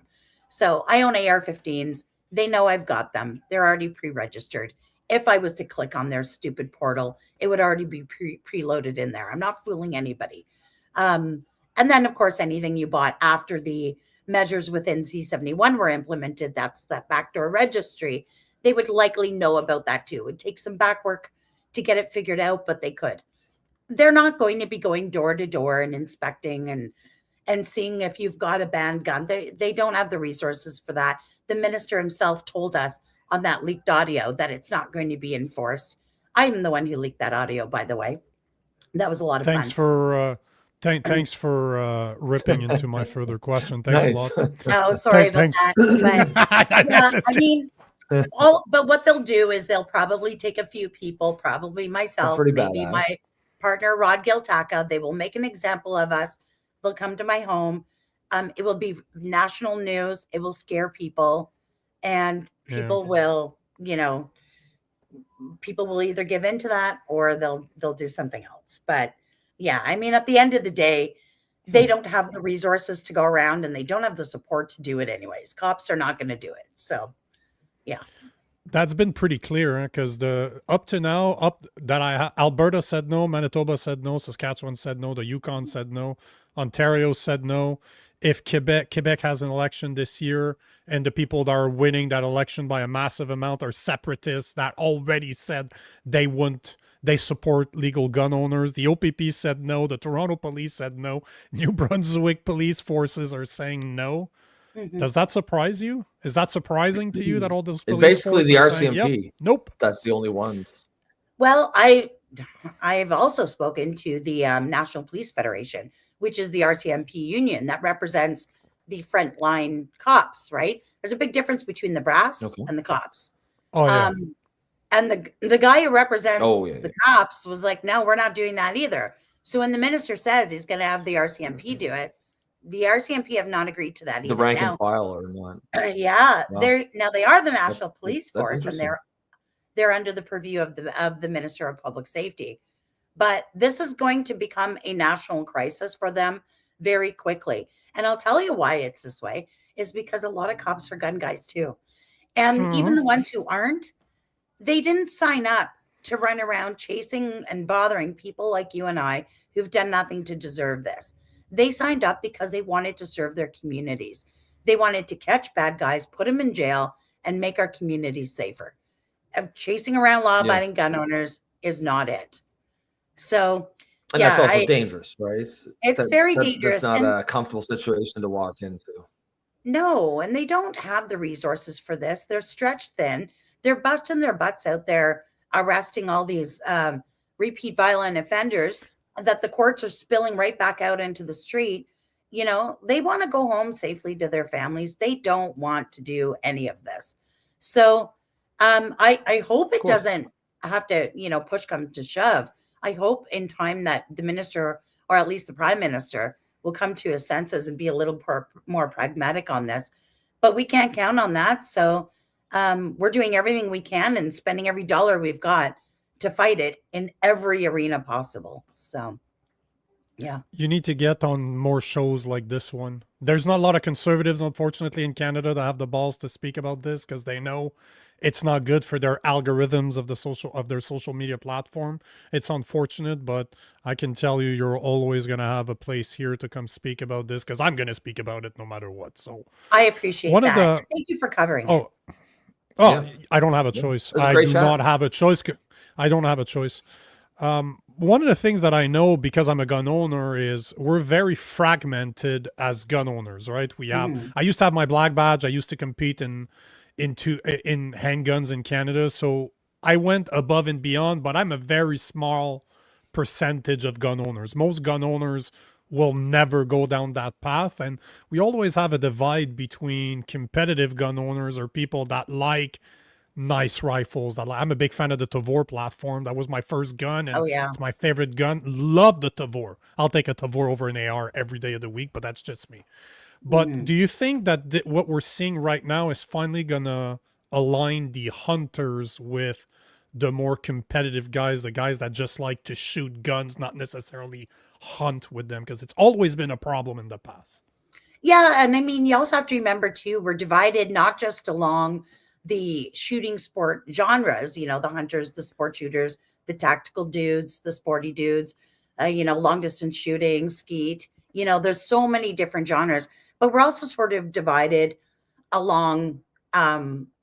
So I own AR-15s. They know I've got them. They're already pre-registered. If I was to click on their stupid portal, it would already be preloaded in there. I'm not fooling anybody. And then, of course, anything you bought after the measures within C71 were implemented, that's that backdoor registry. They would likely know about that too. It would take some back work to get it figured out, but they could. They're not going to be going door to door and inspecting and seeing if you've got a banned gun. They don't have the resources for that. The minister himself told us on that leaked audio that it's not going to be enforced. I'm the one who leaked that audio, by the way. That was a lot of fun. Thanks for ripping into my further question. Thanks a lot. Oh, sorry about that. But, but what they'll do is they'll probably take a few people, probably myself, maybe my partner, Rod Giltaca. They will make an example of us. They'll come to my home. It will be national news. It will scare people. And people will, people will either give in to that or they'll do something else. But yeah, I mean, at the end of the day, they don't have the resources to go around and they don't have the support to do it anyways. Cops are not going to do it. So yeah. That's been pretty clear, because up to now, Alberta said no, Manitoba said no, Saskatchewan said no, the Yukon said no, Ontario said no. If Quebec has an election this year and the people that are winning that election by a massive amount are separatists that already said they support legal gun owners. The OPP said no. The Toronto police said no. New Brunswick police forces are saying no. Mm-hmm. Does that surprise you? Is that surprising to you that all those police basically the RCMP? Saying, yep, nope. That's the only ones. Well, I've also spoken to the National Police Federation, which is the RCMP union that represents the frontline cops, right? There's a big difference between the brass and the cops. Oh, yeah. And the guy who represents the cops was like, no, we're not doing that either. So when the minister says he's going to have the RCMP do it, the RCMP have not agreed to that either. The rank and file or not? Yeah, wow. They are the National Police Force, and they're under the purview of the Minister of Public Safety. But this is going to become a national crisis for them very quickly. And I'll tell you why it's this way, is because a lot of cops are gun guys too. And even the ones who aren't, they didn't sign up to run around chasing and bothering people like you and I who've done nothing to deserve this. They signed up because they wanted to serve their communities. They wanted to catch bad guys, put them in jail, and make our communities safer. Chasing around law-abiding gun owners is not it. So, and that's also dangerous, right? It's very dangerous. That's not a comfortable situation to walk into. No, and they don't have the resources for this. They're stretched thin. They're busting their butts out there, arresting all these repeat violent offenders that the courts are spilling right back out into the street. they want to go home safely to their families. They don't want to do any of this. So I hope it doesn't have to, push come to shove. I hope in time that the minister, or at least the prime minister, will come to his senses and be a little more pragmatic on this. But we can't count on that. So we're doing everything we can and spending every dollar we've got to fight it in every arena possible. So, yeah. You need to get on more shows like this one. There's not a lot of conservatives, unfortunately, in Canada that have the balls to speak about this because they know it's not good for their algorithms of their social media platform. It's unfortunate, but I can tell you, you're always going to have a place here to come speak about this because I'm going to speak about it no matter what. So I appreciate that. Thank you for covering it. Yeah. I don't have a choice. I do not have a choice. I don't have a choice. One of the things that I know because I'm a gun owner is we're very fragmented as gun owners, right? We have, I used to have my black badge. I used to compete in handguns in Canada. So I went above and beyond, but I'm a very small percentage of gun owners. Most gun owners will never go down that path. And we always have a divide between competitive gun owners or people that like nice rifles. I'm a big fan of the Tavor platform. That was my first gun, and it's my favorite gun. Love the Tavor. I'll take a Tavor over an AR every day of the week, but that's just me. But do you think that what we're seeing right now is finally gonna align the hunters with the more competitive guys, the guys that just like to shoot guns, not necessarily hunt with them? Because it's always been a problem in the past. Yeah, and I mean, you also have to remember too, we're divided not just along the shooting sport genres, the hunters, the sport shooters, the tactical dudes, the sporty dudes, long distance shooting, skeet, there's so many different genres, but we're also sort of divided along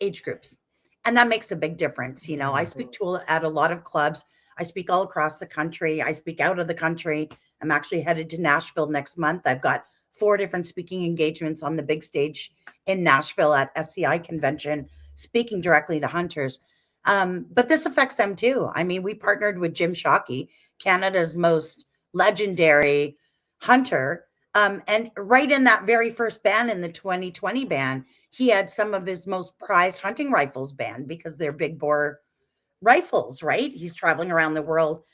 age groups. And that makes a big difference. I speak at a lot of clubs. I speak all across the country. I speak out of the country. I'm actually headed to Nashville next month. I've got 4 different speaking engagements on the big stage in Nashville at SCI convention, speaking directly to hunters. But this affects them too. I mean, we partnered with Jim Shockey, Canada's most legendary hunter. And right in that very first ban, in the 2020 ban, he had some of his most prized hunting rifles banned because they're big bore rifles, right? He's traveling around the world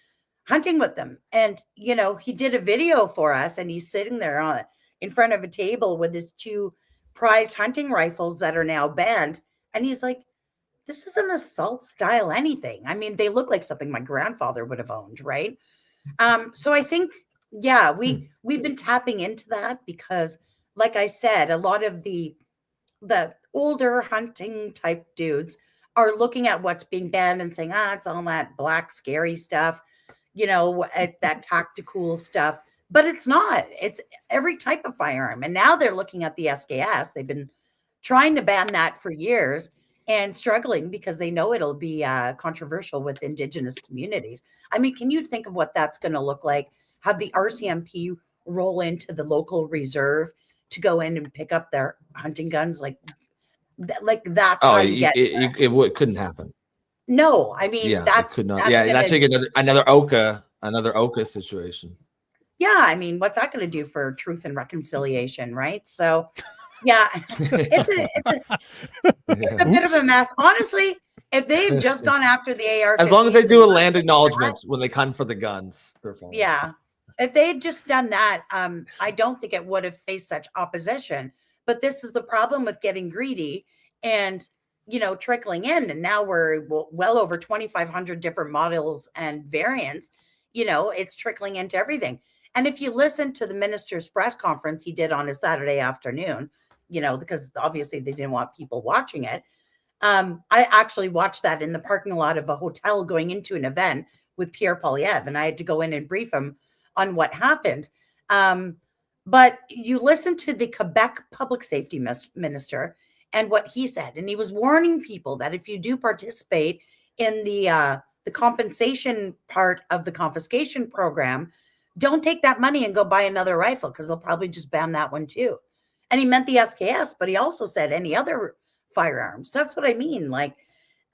hunting with them. And, he did a video for us, and he's sitting there in front of a table with his 2 prized hunting rifles that are now banned. And he's like, this is an assault style anything. I mean, they look like something my grandfather would have owned, right? So I think, we've been tapping into that because, like I said, a lot of the older hunting type dudes are looking at what's being banned and saying, it's all that black scary stuff, that tactical stuff. But it's not. It's every type of firearm. And now they're looking at the SKS. They've been trying to ban that for years and struggling because they know it'll be controversial with Indigenous communities. I mean, can you think of what that's going to look like? Have the RCMP roll into the local reserve to go in and pick up their hunting guns? Like that's how you get it couldn't happen. No, I mean, that could not. That's like another Oka situation. Yeah, I mean, what's that going to do for truth and reconciliation, right? So, it's a bit of a mess. Honestly, if they've just gone after the AR, as long as they do a land acknowledgement when they come for the guns, they're fine. Yeah, if they had just done that, I don't think it would have faced such opposition. But this is the problem with getting greedy and trickling in, and now we're well over 2,500 different models and variants. It's trickling into everything. And if you listen to the minister's press conference he did on a Saturday afternoon, because obviously they didn't want people watching it. I actually watched that in the parking lot of a hotel going into an event with Pierre Poilievre, and I had to go in and brief him on what happened. But you listen to the Quebec public safety minister and what he said, and he was warning people that if you do participate in the compensation part of the confiscation program, don't take that money and go buy another rifle because they'll probably just ban that one too. And he meant the SKS, but he also said any other firearms. That's what I mean. Like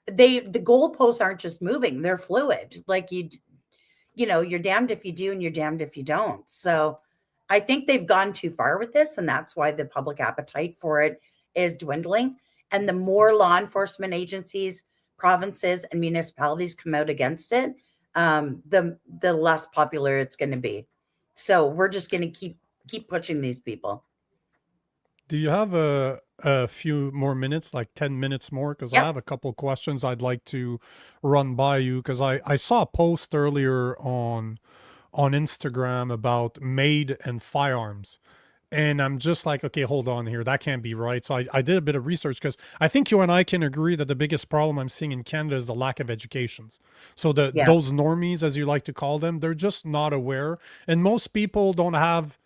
the goalposts aren't just moving; they're fluid. Like you're damned if you do and you're damned if you don't. So I think they've gone too far with this, and that's why the public appetite for it is dwindling. And the more law enforcement agencies, provinces, and municipalities come out against it, the less popular it's going to be. So we're just going to keep pushing these people. Do you have a few more minutes, like 10 minutes more? Because I have a couple of questions I'd like to run by you. Because I saw a post earlier on Instagram about MAiD and firearms. And I'm just like, okay, hold on here. That can't be right. So I did a bit of research, because I think you and I can agree that the biggest problem I'm seeing in Canada is the lack of educations. So those normies, as you like to call them, they're just not aware. And most people don't have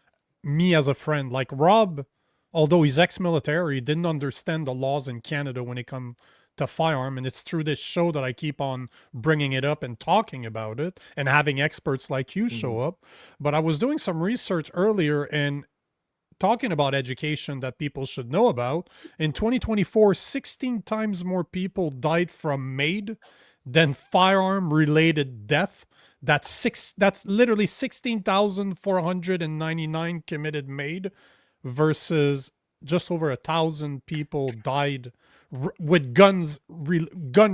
me as a friend. Like Rob, although he's ex-military, he didn't understand the laws in Canada when it comes to firearm. And it's through this show that I keep on bringing it up and talking about it and having experts like you show up. But I was doing some research earlier and talking about education that people should know about. In 2024, 16 times more people died from MAiD than firearm related death. That's literally 16,499 committed MAiD versus just over 1,000 people died with gun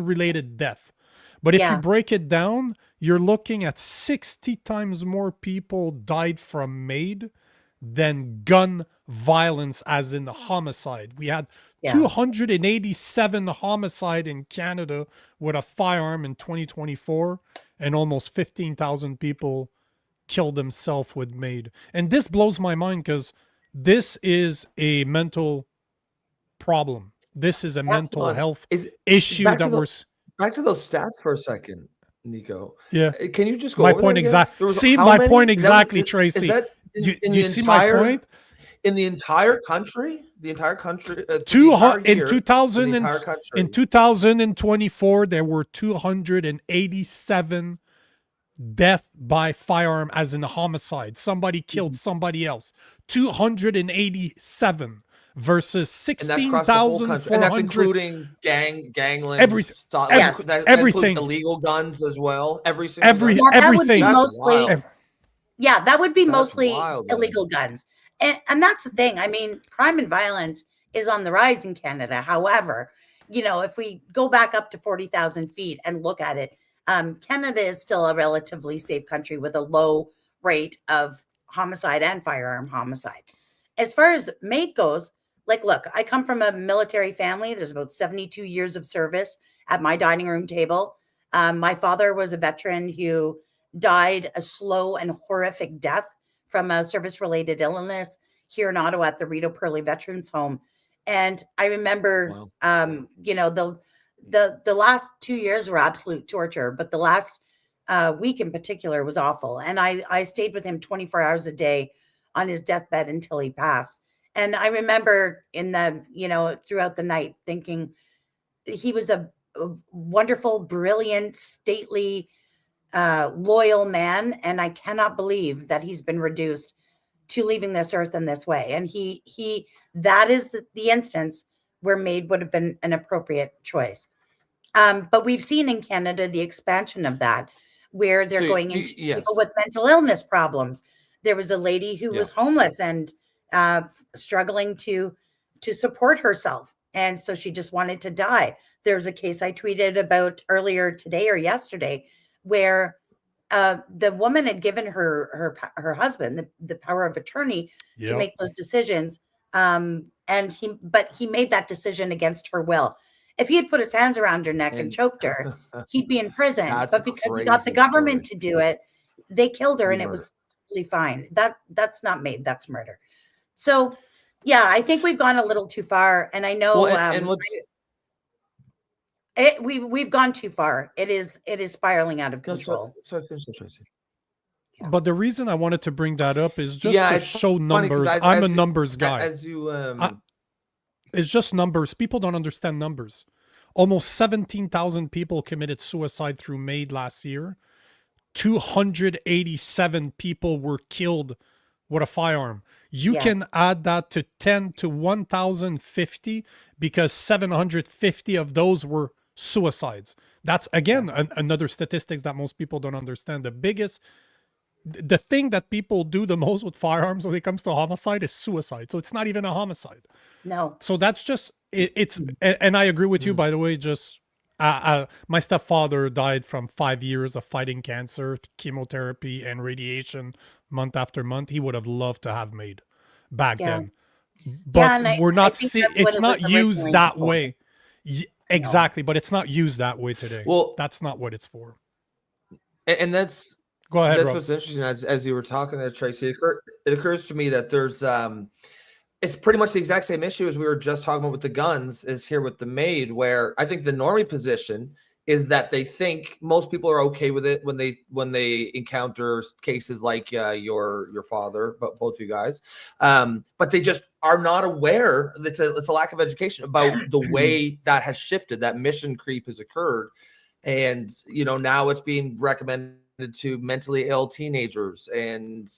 related death. But if you break it down, you're looking at 60 times more people died from MAiD than gun violence, as in the homicide. We had 287 homicide in Canada with a firearm in 2024, and almost 15,000 people killed themselves with MAiD. And this blows my mind, because this is a mental problem. This is a mental health issue that we're... Back to those stats for a second, Nico. Yeah. Can you just go my over point exactly? See my point exactly, Tracy. Do you see my point? In the entire country, in 2024, there were 287 death by firearm, as in a homicide. Somebody killed somebody else. 287 versus 16,400. And that's including gangland, everything, that everything, illegal guns as well. Everything. That would be mostly illegal guns. And that's the thing. I mean, crime and violence is on the rise in Canada. However, if we go back up to 40,000 feet and look at it, Canada is still a relatively safe country with a low rate of homicide and firearm homicide. As far as MAiD goes, look, I come from a military family. There's about 72 years of service at my dining room table. My father was a veteran who died a slow and horrific death from a service-related illness here in Ottawa at the Rito Perley Veterans Home. And I remember, the last 2 years were absolute torture, but the last week in particular was awful. And I stayed with him 24 hours a day on his deathbed until he passed. And I remember throughout the night thinking he was a wonderful, brilliant, stately, loyal man, and I cannot believe that he's been reduced to leaving this earth in this way. And that is the instance where MAiD would have been an appropriate choice. But we've seen in Canada the expansion of that, where they're going into people with mental illness problems. There was a lady who was homeless and struggling to support herself, and so she just wanted to die. There was a case I tweeted about earlier today or yesterday, where the woman had given her husband the power of attorney to make those decisions, and he made that decision against her will. If he had put his hands around her neck and choked her, he'd be in prison. But because he got the government to do it, they killed her, and it was totally fine. That's not MAiD, that's murder. So, I think we've gone a little too far, and I know we've gone too far. It is spiraling out of control. But the reason I wanted to bring that up is just to show numbers. I'm a numbers guy. It's just numbers. People don't understand numbers. Almost 17,000 people committed suicide through MAiD last year. 287 people were killed with a firearm. You can add that to 10 to 1,050 because 750 of those were suicides. That's, again, another statistics that most people don't understand. The biggest the thing that people do the most with firearms when it comes to homicide is suicide. So it's not even a homicide. No. So that's just and I agree with you, by the way. Just my stepfather died from 5 years of fighting cancer, chemotherapy, and radiation month after month. He would have loved to have MAiD back then, but we're not seeing. It's not used that way. Exactly, but it's not used that way today. Well, that's not what it's for. And that's go ahead. That's Rob. what's interesting. As you were talking there, Tracey, it occurs to me that there's it's pretty much the exact same issue as we were just talking about with the guns is here with the MAiD, where I think the normie position is that they think most people are okay with it when they encounter cases like your father, but both of you guys, but they just are not aware. It's a lack of education about the way that has shifted. That mission creep has occurred, and now it's being recommended to mentally ill teenagers and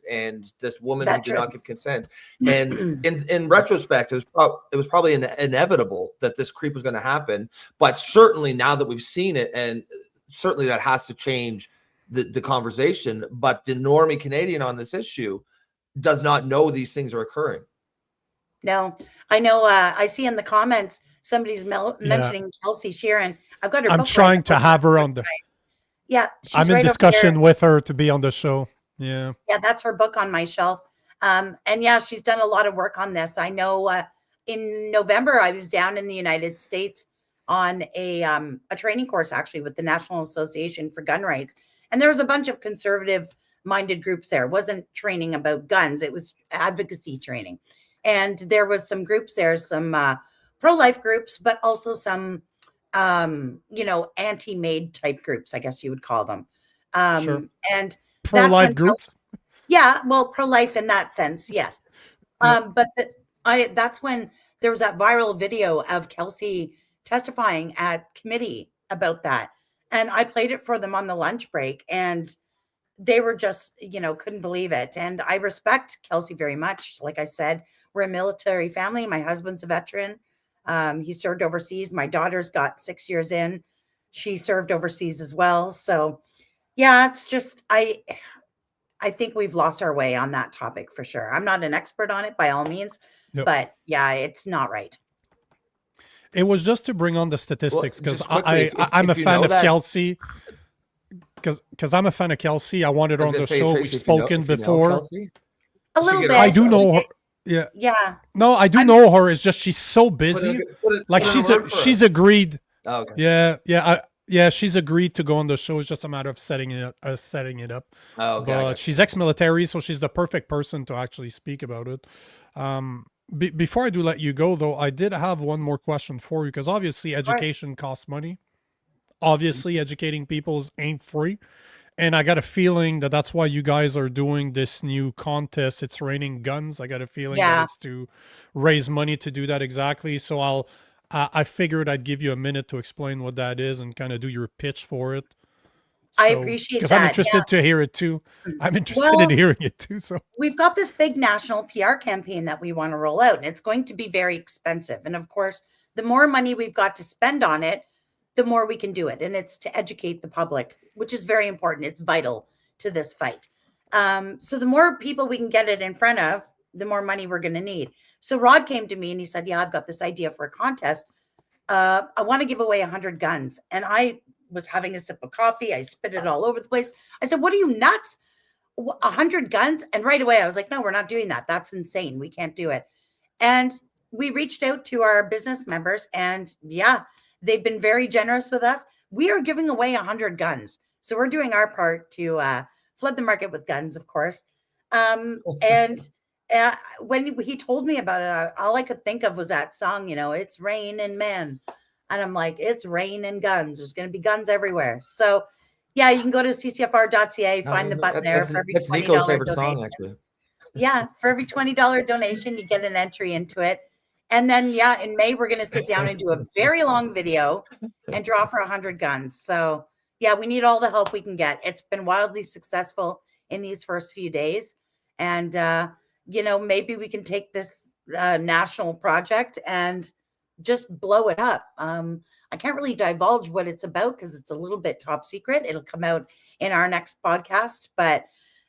this woman who did not give consent. And in retrospect, it was probably inevitable that this creep was going to happen. But certainly now that we've seen it, and certainly that has to change the conversation. But the normie Canadian on this issue does not know these things are occurring. No, I know. I see in the comments somebody's mentioning Kelsey Sheeran. I've got her. I'm trying to have her on the. Yeah, I'm in discussion with her to be on the show. Yeah, that's her book on my shelf. And yeah, she's done a lot of work on this. I know. In November, I was down in the United States on a training course actually with the National Association for Gun Rights, and there was a bunch of conservative-minded groups there. It wasn't training about guns; it was advocacy training, and there was some groups there, some pro-life groups, but also some anti-MAiD type groups, I guess you would call them. Sure. And pro-life groups. Yeah, well, pro-life in that sense, yes. But that's when there was that viral video of Kelsey testifying at committee about that, and I played it for them on the lunch break, and they were just, couldn't believe it. And I respect Kelsey very much. Like I said, we're a military family. My husband's a veteran. He served overseas. My daughter's got 6 years in. She served overseas as well. So yeah, it's just, I think we've lost our way on that topic for sure. I'm not an expert on it by all means, but yeah, it's not right. It was just to bring on the statistics because I'm a fan of Kelsey. Because I'm a fan of Kelsey. I wanted her on the show. We've spoken before. A little bit. I do know her. Yeah. Yeah. No, I do know her. It's just she's so busy. She's agreed. Oh, okay. Yeah. She's agreed to go on the show. It's just a matter of setting it up. Oh, okay. But she's ex-military, so she's the perfect person to actually speak about it. Before I do let you go, though, I did have one more question for you because obviously education costs money. Obviously, educating people ain't free. And I got a feeling that that's why you guys are doing this new contest. It's Raining Guns. I got a feeling that it's to raise money to do that exactly. So I figured I'd give you a minute to explain what that is and kind of do your pitch for it. So, I appreciate that. Because I'm interested to hear it too. I'm interested in hearing it too. So we've got this big national PR campaign that we want to roll out, and it's going to be very expensive. And of course, the more money we've got to spend on it, the more we can do it. And it's to educate the public, which is very important. It's vital to this fight. So the more people we can get it in front of, the more money we're going to need. So Rod came to me and he said, yeah, I've got this idea for a contest. I want to give away 100 guns. And I was having a sip of coffee. I spit it all over the place. I said, what are you, nuts? 100 guns? And right away I was like, no, we're not doing that. That's insane. We can't do it. And we reached out to our business members, and yeah, they've been very generous with us. We are giving away 100 guns. So we're doing our part to flood the market with guns, of course. And when he told me about it, all I could think of was that song, It's Rain and Men. And I'm like, it's rain and guns. There's going to be guns everywhere. So yeah, you can go to ccfr.ca, find the button there for every $20 Nico's favorite donation. song, actually. Yeah, for every $20 donation, you get an entry into it. And then, yeah, in May, we're going to sit down and do a very long video and draw for 100 guns. So, yeah, we need all the help we can get. It's been wildly successful in these first few days. And, maybe we can take this national project and just blow it up. I can't really divulge what it's about because it's a little bit top secret. It'll come out in our next podcast. But,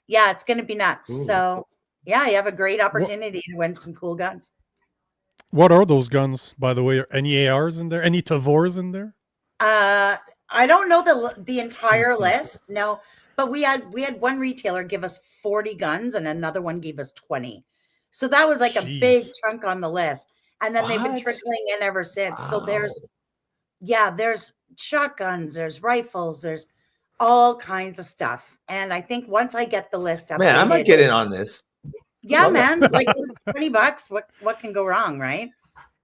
Yeah, it's going to be nuts. Ooh. So yeah, you have a great opportunity to win some cool guns. What are those guns, by the way? Are any ARs in there? Any Tavors in there? I don't know the entire list. No, but we had one retailer give us 40 guns and another one gave us 20. So that was like a big chunk on the list. And then they've been trickling in ever since. So there's shotguns, there's rifles, there's all kinds of stuff. And I think once I get the list updated, man, I might get in on this. Yeah, man, like $20, what can go wrong, right?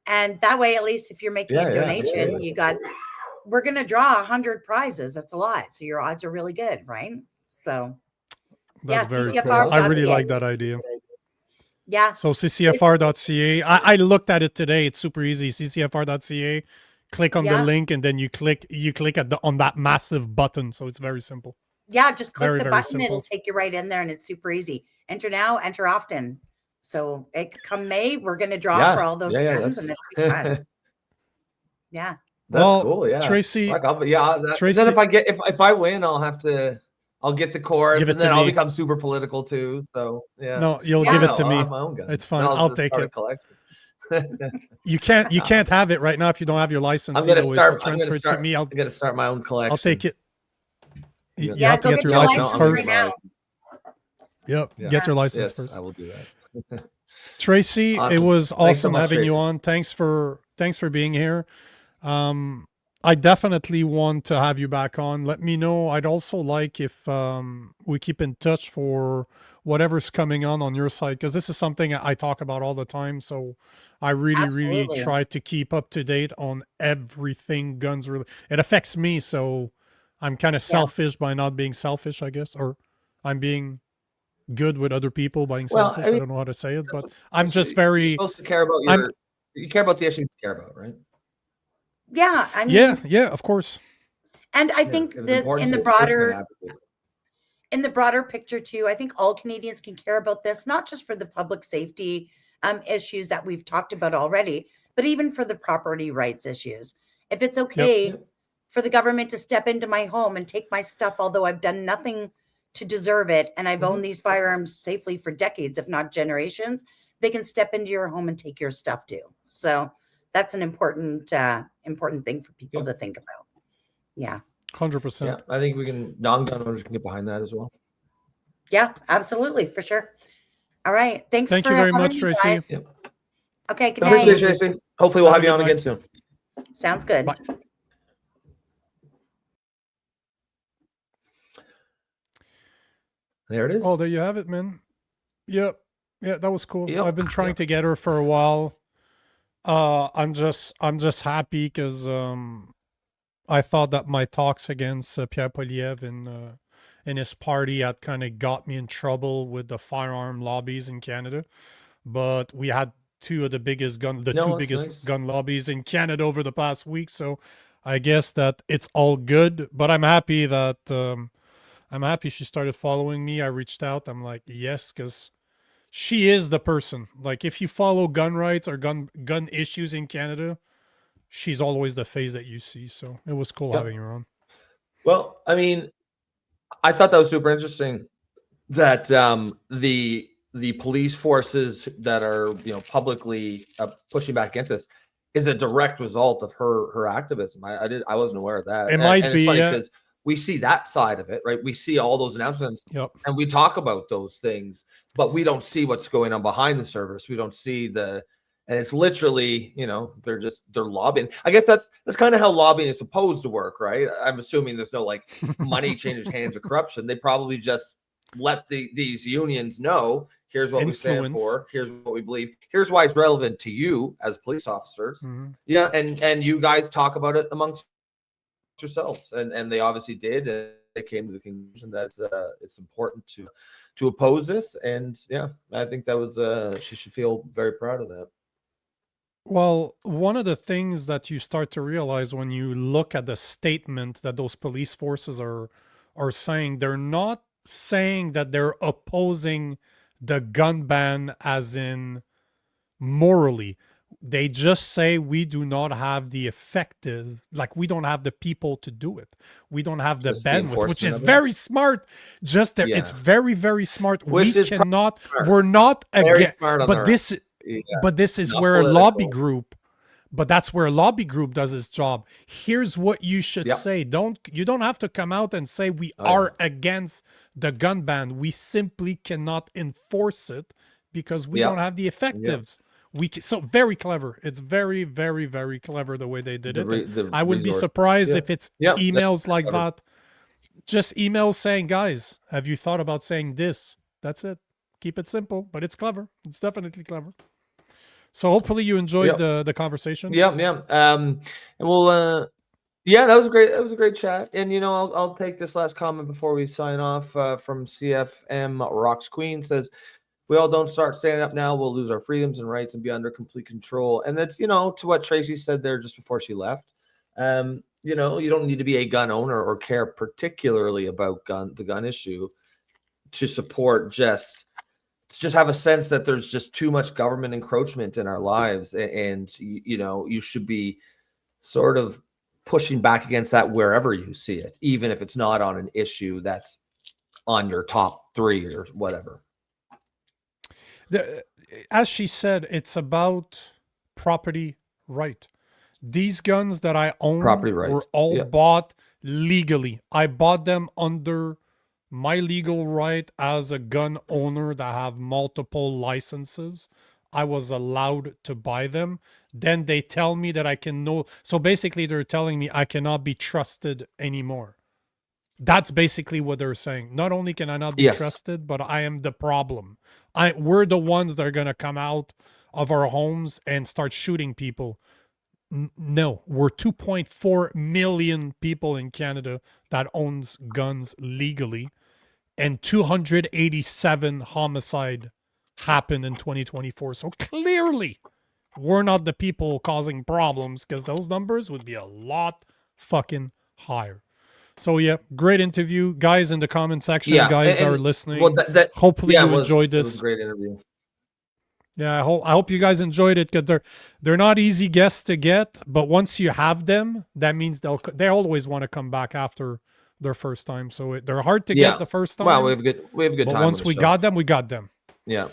And that way, at least if you're making a donation, we're going to draw 100 prizes. That's a lot. So your odds are really good, right? So that's very cool. I really like that idea. Yeah. So CCFR.ca. I looked at it today. It's super easy. CCFR.ca. Click on the link, and then you click on that massive button. So it's very simple. Yeah, just click the button. It'll take you right in there, and it's super easy. Enter now, enter often. So come May, we're going to draw for all those guns, and it's fun. Yeah. That's cool. Yeah, Tracy. Tracy. Then if I win, I'll get the chorus, and then I'll become super political too. So yeah. No, you'll give it to me. It's fine. I'll take it. You can't have it right now if you don't have your license. I'm gonna transfer it to me. I'm gonna start my own collection. I'll take it. You have to get your license first. Yep. Get your license first. I will do that. Tracy, it was awesome having you on. Thanks for being here. I definitely want to have you back on. Let me know. I'd also like if we keep in touch for whatever's coming on your side, because this is something I talk about all the time. So I really try to keep up to date on everything guns related. It affects me, so I'm kind of selfish by not being selfish, I guess, or I'm being good with other people by being selfish. I don't know how to say it, but I'm just very. You're supposed to care about you care about the issues you care about, right? Yeah, I mean, yeah, of course. And I think that in the broader picture too, I think all Canadians can care about this, not just for the public safety issues that we've talked about already, but even for the property rights issues. If it's okay for the government to step into my home and take my stuff, although I've done nothing to deserve it, and I've owned these firearms safely for decades, if not generations, they can step into your home and take your stuff too. So that's an important thing for people to think about. Yeah. 100%. Yeah, I think non-gun owners can get behind that as well. Yeah, absolutely, for sure. All right. Thank you very much, Tracy. Yep. Okay, good night. Appreciate it, Tracy. Hopefully we'll have you on again soon. Sounds good. Bye. There it is. Oh, there you have it, man. Yep. Yeah, that was cool. I've been trying to get her for a while. I'm just happy because I thought that my talks against Pierre Poilievre and his party had kind of got me in trouble with the firearm lobbies in Canada. But we had two biggest gun lobbies in Canada over the past week. So I guess that it's all good. But I'm happy that she started following me. I reached out. I'm like, yes, because she is the person. Like, if you follow gun rights or gun issues in Canada, she's always the face that you see. So it was cool having her on. Well, I mean, I thought that was super interesting that the police forces that are publicly pushing back against this is a direct result of her activism. I wasn't aware of that. It might be because we see that side of it, right? We see all those announcements and we talk about those things, but we don't see what's going on behind the surface. We don't see and it's literally, they're lobbying. I guess that's kind of how lobbying is supposed to work, right? I'm assuming there's no like money changes hands of corruption. They probably just let these unions know, here's what we stand for, here's what we believe, here's why it's relevant to you as police officers. Yeah, and you guys talk about it amongst yourselves, and they obviously did, and they came to the conclusion that it's important to oppose this. And yeah, I think that was she should feel very proud of that. Well, one of the things that you start to realize when you look at the statement that those police forces are saying, they're not saying that they're opposing the gun ban as in morally. They just say we do not have the effective, like we don't have the people to do it. We don't have the Just the bandwidth, which is enforcement of it. very smart. Just that Yeah. it's very, very smart. Which we is cannot, smart. we're not Very again, smart on but their this, end. Yeah. but this is Not where a political. lobby group, but that's where a lobby group does its job. Here's what you should Yep. say. You don't have to come out and say we Oh, are against the gun ban. We simply cannot enforce it because we Yep. don't have the effectives. So very clever. It's very, very, very clever the way they did it. I would be surprised if it's emails like that. Just emails saying, guys, have you thought about saying this? That's it. Keep it simple, but it's clever. It's definitely clever. So hopefully you enjoyed the conversation. Yeah. And we'll yeah, that was great. That was a great chat. And you know, I'll take this last comment before we sign off from CFM Rocks Queen says, we all don't start standing up now, we'll lose our freedoms and rights and be under complete control. And that's, you know, to what Tracey said there just before she left. You know, you don't need to be a gun owner or care particularly about the gun issue to support just have a sense that there's just too much government encroachment in our lives. And you know, you should be sort of pushing back against that wherever you see it, even if it's not on an issue that's on your top 3 or whatever. As she said, it's about property right. These guns that I own were all bought legally. I bought them under my legal right as a gun owner that have multiple licenses. I was allowed to buy them. Then they tell me that I can know. So basically they're telling me I cannot be trusted anymore. That's basically what they're saying. Not only can I not be trusted, but I am the problem. We're the ones that are going to come out of our homes and start shooting people. No, we're 2.4 million people in Canada that owns guns legally, and 287 homicide happened in 2024. So clearly, we're not the people causing problems, because those numbers would be a lot fucking higher. So yeah, great interview, guys. In the comment section, guys are listening. Well, hopefully you enjoyed this. It was a great interview. Yeah, I hope you guys enjoyed it, because they're not easy guests to get, but once you have them, that means they always want to come back after their first time. So they're hard to get the first time. Well, we have a good time. But once we got them, we got them. Yeah.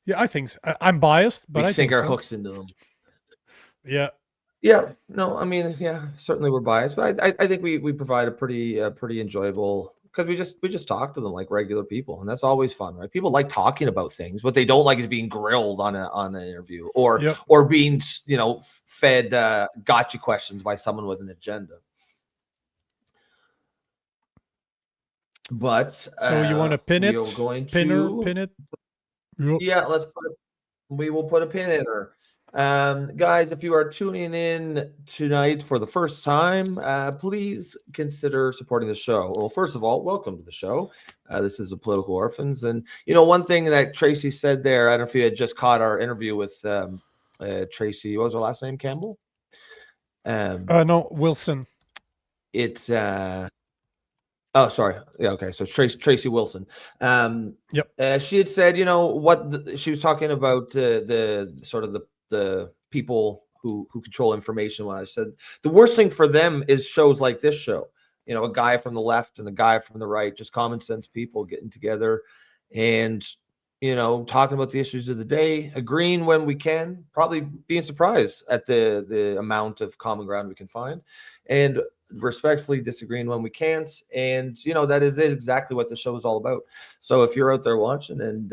Yeah, I think so. I'm biased, but we I sink think our hooks into them. Yeah. Yeah, no, I mean, yeah, certainly we're biased, but I think we provide a pretty enjoyable, because we just talk to them like regular people, and that's always fun, right? People like talking about things. What they don't like is being grilled on an interview or being, you know, fed gotcha questions by someone with an agenda. But so you want to pin it? Pin it. Yeah, let's put it. We will put a pin in her. Guys, if you are tuning in tonight for the first time, please consider supporting the show. Well, first of all, welcome to the show. This is the Political Orphans. And, you know, one thing that Tracey said there, I don't know if you had just caught our interview with Tracey, what was her last name, Campbell? No, Wilson. It's oh, sorry. Yeah, okay. So Tracey Wilson. She had said, you know, she was talking about the sort of the people who control information. When I said the worst thing for them is shows like this show, you know, a guy from the left and a guy from the right, just common sense people getting together and, you know, talking about the issues of the day, agreeing when we can, probably being surprised at the amount of common ground we can find, and respectfully disagreeing when we can't. And, you know, that is exactly what the show is all about. So if you're out there watching and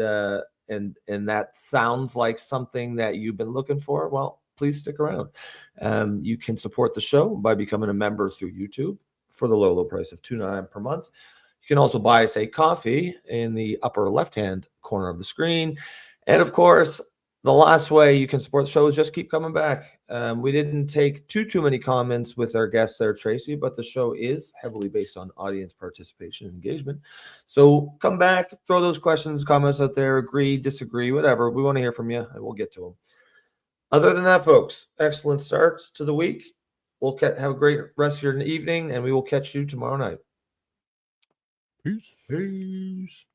that sounds like something that you've been looking for, well, please stick around. You can support the show by becoming a member through YouTube for the low price of $2.99 per month. You can also buy us a coffee in the upper left-hand corner of the screen. And of course, the last way you can support the show is just keep coming back. We didn't take too many comments with our guests there, Tracey, but the show is heavily based on audience participation and engagement. So come back, throw those questions, comments out there, agree, disagree, whatever. We want to hear from you, and we'll get to them. Other than that, folks, excellent starts to the week. We'll have a great rest of your evening, and we will catch you tomorrow night. Peace. Peace.